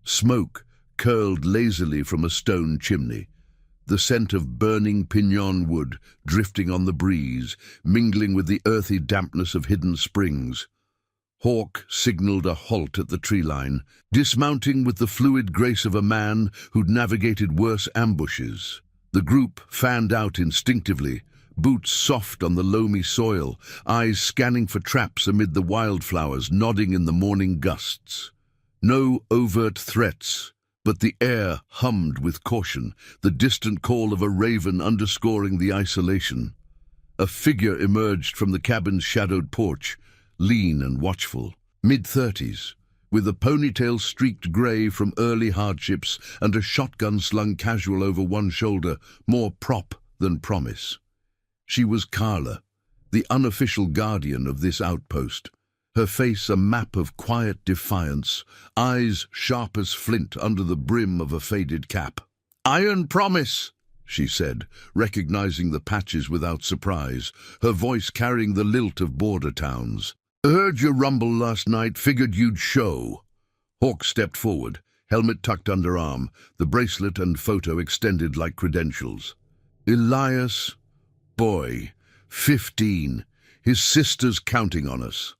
Smoke curled lazily from a stone chimney, the scent of burning piñon wood drifting on the breeze, mingling with the earthy dampness of hidden springs. Hawk signaled a halt at the tree line, dismounting with the fluid grace of a man who'd navigated worse ambushes. The group fanned out instinctively, boots soft on the loamy soil, eyes scanning for traps amid the wildflowers nodding in the morning gusts. No overt threats, but the air hummed with caution, the distant call of a raven underscoring the isolation. A figure emerged from the cabin's shadowed porch, lean and watchful, mid-30s, with a ponytail streaked grey from early hardships and a shotgun slung casual over one shoulder, more prop than promise. She was Carla, the unofficial guardian of this outpost, her face a map of quiet defiance, eyes sharp as flint under the brim of a faded cap. "Iron Promise," she said, recognizing the patches without surprise, her voice carrying the lilt of border towns. "Heard your rumble last night, figured you'd show." Hawk stepped forward, helmet tucked under arm, the bracelet and photo extended like credentials. Elias, boy, 15, his sister's counting on us.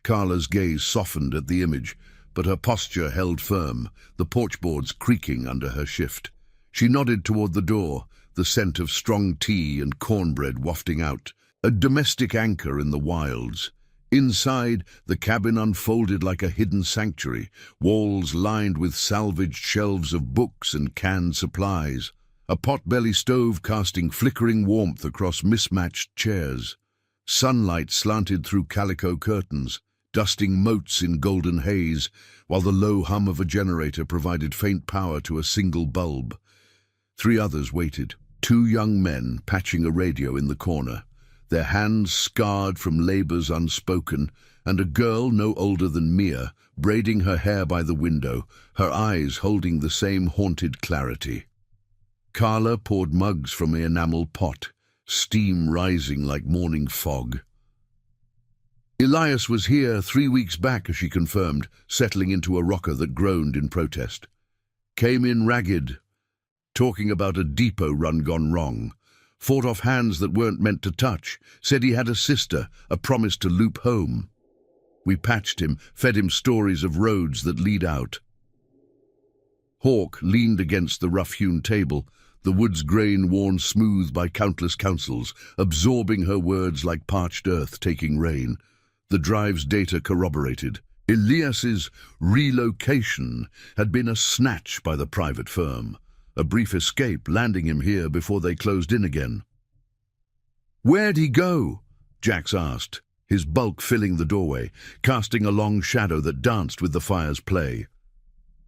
Carla's gaze softened at the image, but her posture held firm, the porchboards creaking under her shift. She nodded toward the door, the scent of strong tea and cornbread wafting out, a domestic anchor in the wilds. Inside, the cabin unfolded like a hidden sanctuary, walls lined with salvaged shelves of books and canned supplies, a pot-belly stove casting flickering warmth across mismatched chairs. Sunlight slanted through calico curtains, dusting moats in golden haze, while the low hum of a generator provided faint power to a single bulb. 3 others waited, 2 young men patching a radio in the corner, their hands scarred from labors unspoken, and a girl no older than Mia, braiding her hair by the window, her eyes holding the same haunted clarity. Carla poured mugs from the enamel pot, steam rising like morning fog. Elias was here 3 weeks back, she confirmed, settling into a rocker that groaned in protest. Came in ragged, talking about a depot run gone wrong. Fought off hands that weren't meant to touch, said he had a sister, a promise to loop home. We patched him, fed him stories of roads that lead out. Hawk leaned against the rough-hewn table, the wood's grain worn smooth by countless counsels, absorbing her words like parched earth taking rain. The drive's data corroborated. Elias's relocation had been a snatch by the private firm, a brief escape landing him here before they closed in again. "Where'd he go?" Jax asked, his bulk filling the doorway, casting a long shadow that danced with the fire's play.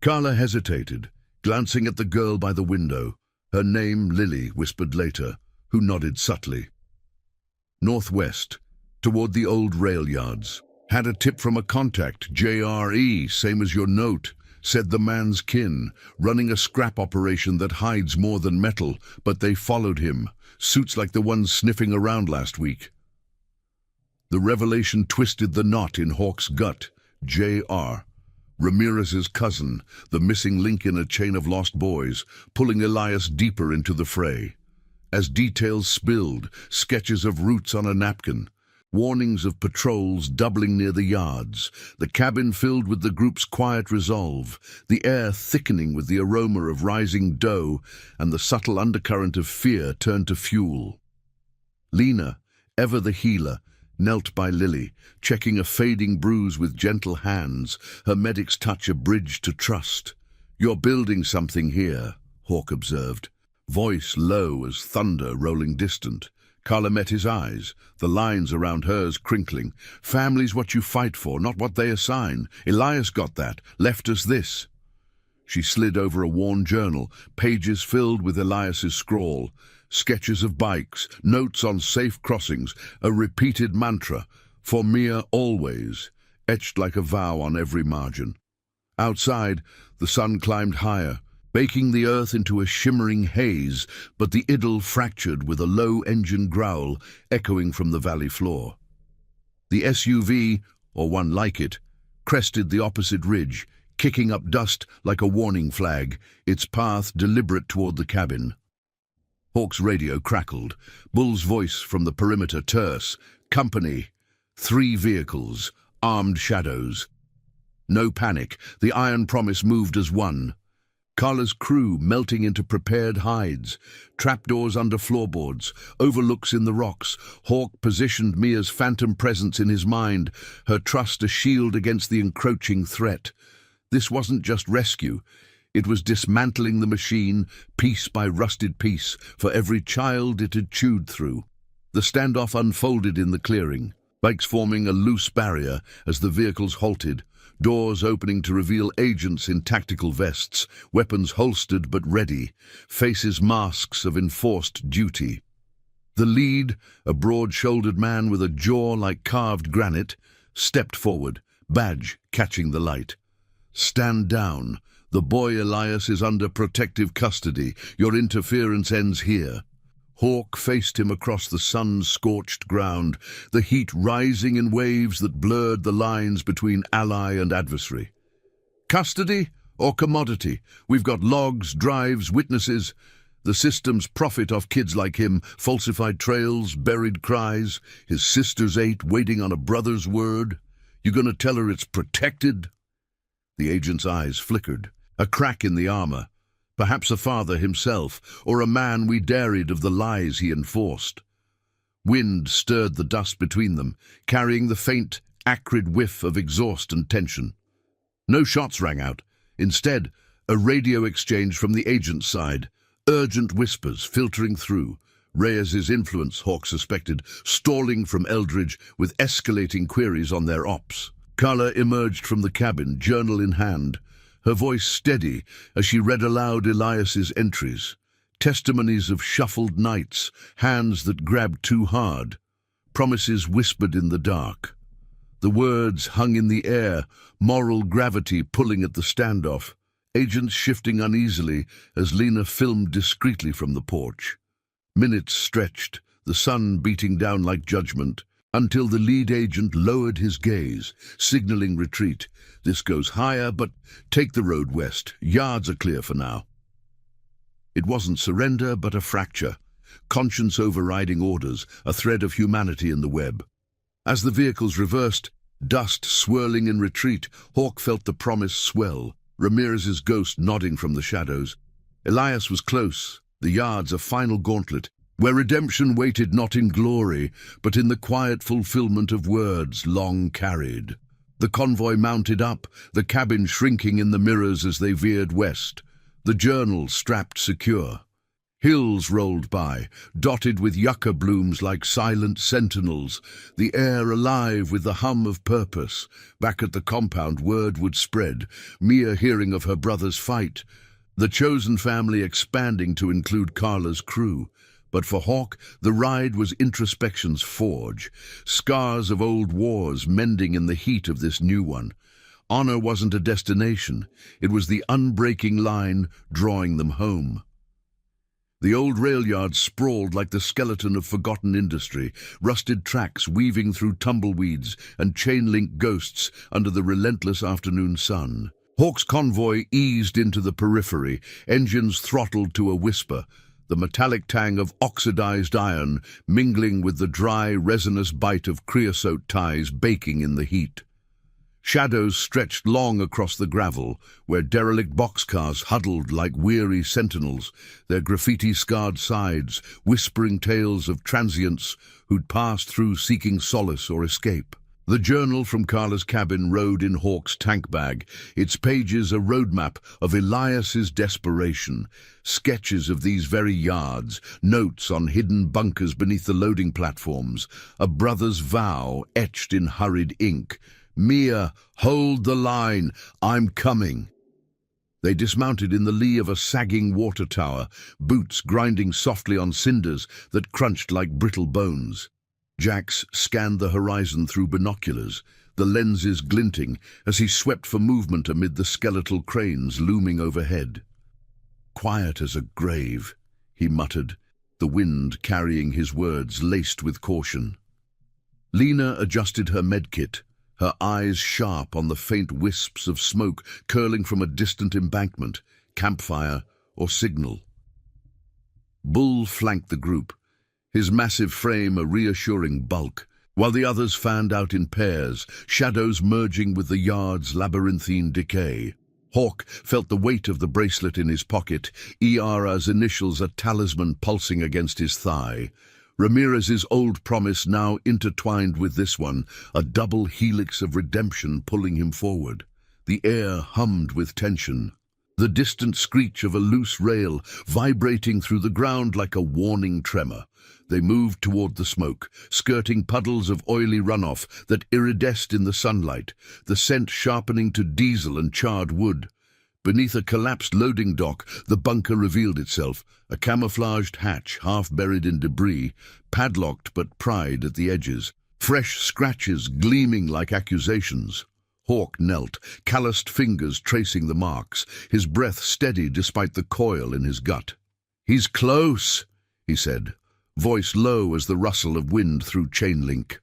Carla hesitated, glancing at the girl by the window, her name Lily whispered later, who nodded subtly. Northwest, toward the old rail yards. Had a tip from a contact, JRE, same as your note, said the man's kin, running a scrap operation that hides more than metal, but they followed him, suits like the ones sniffing around last week. The revelation twisted the knot in Hawk's gut. JR, Ramirez's cousin, the missing link in a chain of lost boys, pulling Elias deeper into the fray. As details spilled, sketches of routes on a napkin, warnings of patrols doubling near the yards, the cabin filled with the group's quiet resolve, the air thickening with the aroma of rising dough, and the subtle undercurrent of fear turned to fuel. Lena, ever the healer, knelt by Lily, checking a fading bruise with gentle hands, her medic's touch a bridge to trust. "You're building something here," Hawk observed, voice low as thunder rolling distant. Carla met his eyes, the lines around hers crinkling. "Family's what you fight for, not what they assign. Elias got that, left us this." She slid over a worn journal, pages filled with Elias's scrawl, sketches of bikes, notes on safe crossings, a repeated mantra, "For Mia always," etched like a vow on every margin. Outside, the sun climbed higher, baking the earth into a shimmering haze, but the idyll fractured with a low engine growl echoing from the valley floor. The SUV, or one like it, crested the opposite ridge, kicking up dust like a warning flag, its path deliberate toward the cabin. Hawk's radio crackled, Bull's voice from the perimeter terse. "Company, 3 vehicles, armed shadows." No panic, the iron promise moved as one. Carla's crew melting into prepared hides, trapdoors under floorboards, overlooks in the rocks. Hawk positioned Mia's phantom presence in his mind, her trust a shield against the encroaching threat. This wasn't just rescue. It was dismantling the machine, piece by rusted piece, for every child it had chewed through. The standoff unfolded in the clearing, bikes forming a loose barrier as the vehicles halted, doors opening to reveal agents in tactical vests, weapons holstered but ready, faces masks of enforced duty. The lead, a broad-shouldered man with a jaw like carved granite, stepped forward, badge catching the light. "Stand down. The boy Elias is under protective custody. Your interference ends here." Hawk faced him across the sun-scorched ground, the heat rising in waves that blurred the lines between ally and adversary. "Custody? Or commodity. We've got logs, drives, witnesses. The systems profit off kids like him, falsified trails, buried cries, his sister's 8 waiting on a brother's word. You gonna tell her it's protected? The agent's eyes flickered. A crack in the armor. Perhaps a father himself, or a man we dared of the lies he enforced. Wind stirred the dust between them, carrying the faint, acrid whiff of exhaust and tension. No shots rang out. Instead, a radio exchange from the agent's side. Urgent whispers filtering through. Reyes's influence, Hawk suspected, stalling from Eldridge with escalating queries on their ops. Carla emerged from the cabin, journal in hand, her voice steady as she read aloud Elias's entries. Testimonies of shuffled nights, hands that grabbed too hard, promises whispered in the dark. The words hung in the air, moral gravity pulling at the standoff, agents shifting uneasily as Lena filmed discreetly from the porch. Minutes stretched, the sun beating down like judgment, until the lead agent lowered his gaze, signaling retreat. This goes higher, but take the road west. Yards are clear for now. It wasn't surrender, but a fracture. Conscience overriding orders, a thread of humanity in the web. As the vehicles reversed, dust swirling in retreat, Hawk felt the promise swell, Ramirez's ghost nodding from the shadows. Elias was close, the yards a final gauntlet, where redemption waited not in glory, but in the quiet fulfillment of words long carried. The convoy mounted up, the cabin shrinking in the mirrors as they veered west, the journal strapped secure. Hills rolled by, dotted with yucca blooms like silent sentinels, the air alive with the hum of purpose. Back at the compound, word would spread, Mia hearing of her brother's fight, the chosen family expanding to include Carla's crew. But for Hawk, the ride was introspection's forge, scars of old wars mending in the heat of this new one. Honor wasn't a destination, it was the unbreaking line drawing them home. The old rail yard sprawled like the skeleton of forgotten industry, rusted tracks weaving through tumbleweeds and chain-link ghosts under the relentless afternoon sun. Hawk's convoy eased into the periphery, engines throttled to a whisper, the metallic tang of oxidized iron mingling with the dry, resinous bite of creosote ties baking in the heat. Shadows stretched long across the gravel, where derelict boxcars huddled like weary sentinels, their graffiti-scarred sides whispering tales of transients who'd passed through seeking solace or escape. The journal from Carla's cabin rode in Hawk's tank bag, its pages a roadmap of Elias's desperation, sketches of these very yards, notes on hidden bunkers beneath the loading platforms, a brother's vow etched in hurried ink. Mia, hold the line, I'm coming. They dismounted in the lee of a sagging water tower, boots grinding softly on cinders that crunched like brittle bones. Jax scanned the horizon through binoculars, the lenses glinting as he swept for movement amid the skeletal cranes looming overhead. Quiet as a grave, he muttered, the wind carrying his words laced with caution. Lena adjusted her medkit, her eyes sharp on the faint wisps of smoke curling from a distant embankment, campfire or signal. Bull flanked the group, his massive frame a reassuring bulk, while the others fanned out in pairs, shadows merging with the yard's labyrinthine decay. Hawk felt the weight of the bracelet in his pocket, Iara's initials a talisman pulsing against his thigh. Ramirez's old promise now intertwined with this one, a double helix of redemption pulling him forward. The air hummed with tension, the distant screech of a loose rail vibrating through the ground like a warning tremor. They moved toward the smoke, skirting puddles of oily runoff that iridesced in the sunlight, the scent sharpening to diesel and charred wood. Beneath a collapsed loading dock, the bunker revealed itself, a camouflaged hatch half buried in debris, padlocked but pried at the edges, fresh scratches gleaming like accusations. Hawk knelt, calloused fingers tracing the marks, his breath steady despite the coil in his gut. "He's close," he said, voice low as the rustle of wind through chain link.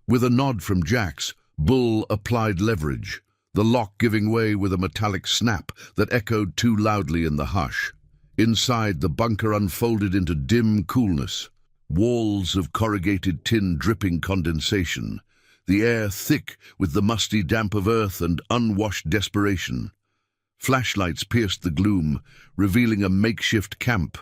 With a nod from Jax, Bull applied leverage. the lock giving way with a metallic snap that echoed too loudly in the hush. Inside, the bunker unfolded into dim coolness, walls of corrugated tin dripping condensation, the air thick with the musty damp of earth and unwashed desperation. Flashlights pierced the gloom, revealing a makeshift camp,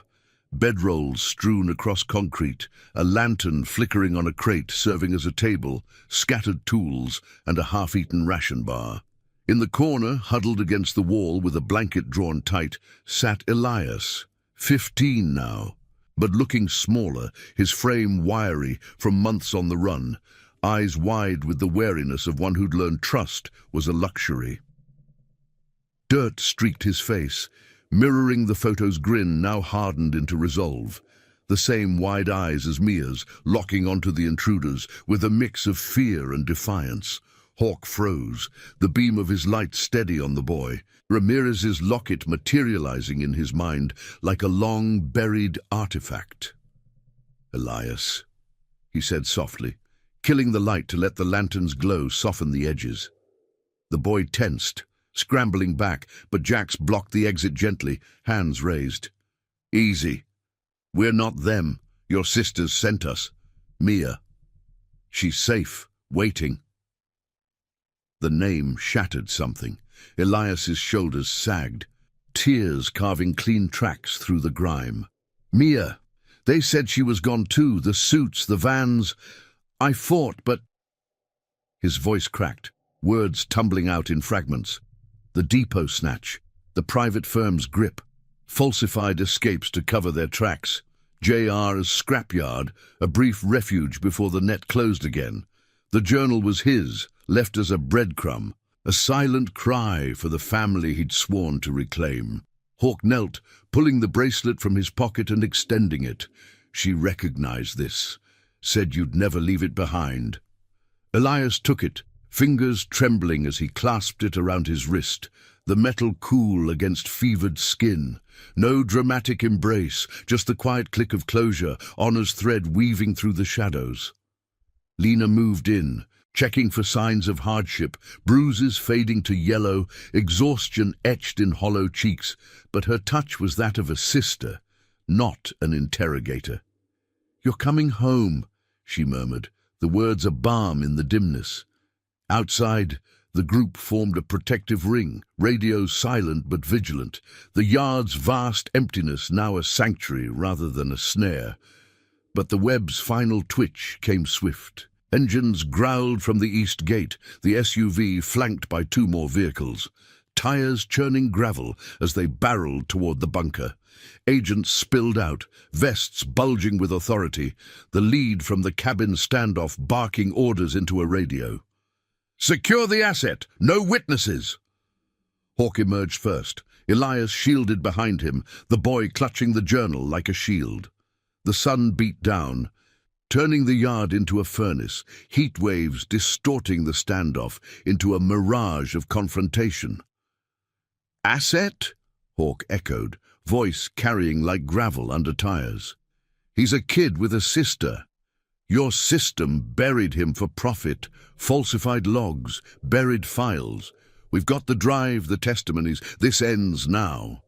bedrolls strewn across concrete, a lantern flickering on a crate serving as a table, scattered tools, and a half-eaten ration bar. In the corner, huddled against the wall with a blanket drawn tight, sat Elias, 15 now, but looking smaller, his frame wiry from months on the run, eyes wide with the wariness of one who'd learned trust was a luxury. Dirt streaked his face, mirroring the photo's grin now hardened into resolve. The same wide eyes as Mia's, locking onto the intruders with a mix of fear and defiance. Hawk froze, the beam of his light steady on the boy, Ramirez's locket materializing in his mind like a long-buried artifact. "Elias," he said softly, killing the light to let the lantern's glow soften the edges. The boy tensed, scrambling back, but Jax blocked the exit gently, hands raised. "Easy. We're not them. Your sisters sent us. Mia. She's safe, waiting." The name shattered something. Elias's shoulders sagged, tears carving clean tracks through the grime. "Mia. They said she was gone too, the suits, the vans. I fought, but—" His voice cracked, words tumbling out in fragments. The depot snatch, the private firm's grip, falsified escapes to cover their tracks, JR's scrapyard, a brief refuge before the net closed again. The journal was his, left as a breadcrumb, a silent cry for the family he'd sworn to reclaim. Hawk knelt, pulling the bracelet from his pocket and extending it. She recognized this, said you'd never leave it behind. Elias took it, fingers trembling as he clasped it around his wrist, the metal cool against fevered skin. No dramatic embrace, just the quiet click of closure, honor's thread weaving through the shadows. Lena moved in, checking for signs of hardship, bruises fading to yellow, exhaustion etched in hollow cheeks, but her touch was that of a sister, not an interrogator. "You're coming home," she murmured, the words a balm in the dimness. Outside, the group formed a protective ring, radios silent but vigilant, the yard's vast emptiness now a sanctuary rather than a snare. But the web's final twitch came swift. Engines growled from the east gate, the SUV flanked by 2 more vehicles. Tires churning gravel as they barreled toward the bunker. Agents spilled out, vests bulging with authority, the lead from the cabin standoff barking orders into a radio. "Secure the asset! No witnesses!" Hawk emerged first, Elias shielded behind him, the boy clutching the journal like a shield. The sun beat down, turning the yard into a furnace, heat waves distorting the standoff into a mirage of confrontation. "Asset?" Hawk echoed, voice carrying like gravel under tires. "He's a kid with a sister. Your system buried him for profit, falsified logs, buried files. We've got the drive, the testimonies. This ends now."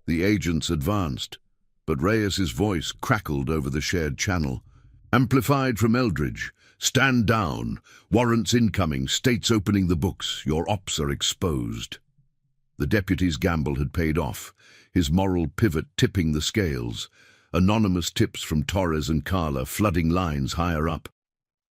The agents advanced, but Reyes's voice crackled over the shared channel. Amplified from Eldridge. "Stand down. Warrants incoming. States opening the books. Your ops are exposed." The deputy's gamble had paid off, his moral pivot tipping the scales. Anonymous tips from Torres and Carla flooding lines higher up.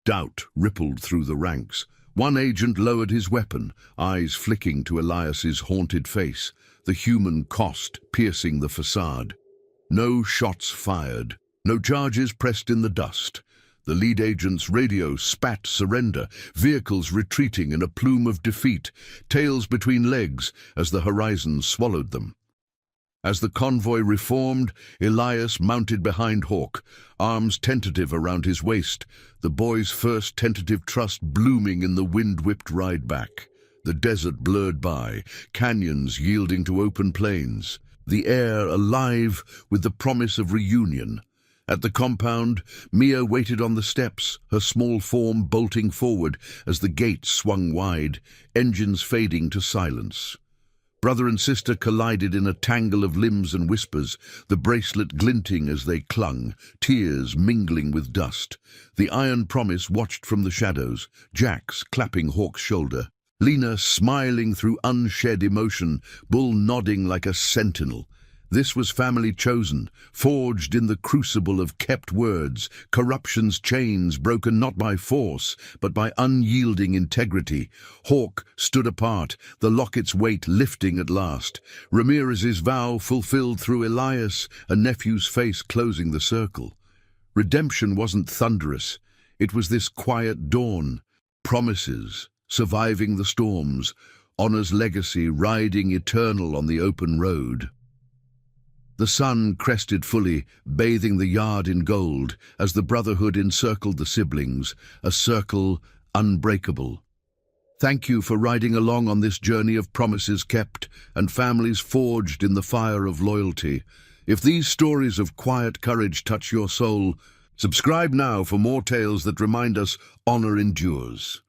Doubt rippled through the ranks. One agent lowered his weapon, eyes flicking to Elias's haunted face, the human cost piercing the facade. No shots fired, no charges pressed in the dust. The lead agent's radio spat surrender, vehicles retreating in a plume of defeat, tails between legs as the horizon swallowed them. As the convoy reformed, Elias mounted behind Hawk, arms tentative around his waist, the boy's first tentative trust blooming in the wind-whipped ride back. The desert blurred by, canyons yielding to open plains, the air alive with the promise of reunion. At the compound, Mia waited on the steps, her small form bolting forward as the gate swung wide, engines fading to silence. Brother and sister collided in a tangle of limbs and whispers, the bracelet glinting as they clung, tears mingling with dust. The iron promise watched from the shadows, Jax clapping Hawk's shoulder, Lena smiling through unshed emotion, Bull nodding like a sentinel. This was family chosen, forged in the crucible of kept words, corruption's chains broken not by force, but by unyielding integrity. Hawk stood apart, the locket's weight lifting at last. Ramirez's vow fulfilled through Elias, a nephew's face closing the circle. Redemption wasn't thunderous. It was this quiet dawn. Promises, surviving the storms, honor's legacy riding eternal on the open road. The sun crested fully, bathing the yard in gold, as the brotherhood encircled the siblings, a circle unbreakable. Thank you for riding along on this journey of promises kept and families forged in the fire of loyalty. If these stories of quiet courage touch your soul, subscribe now for more tales that remind us honor endures.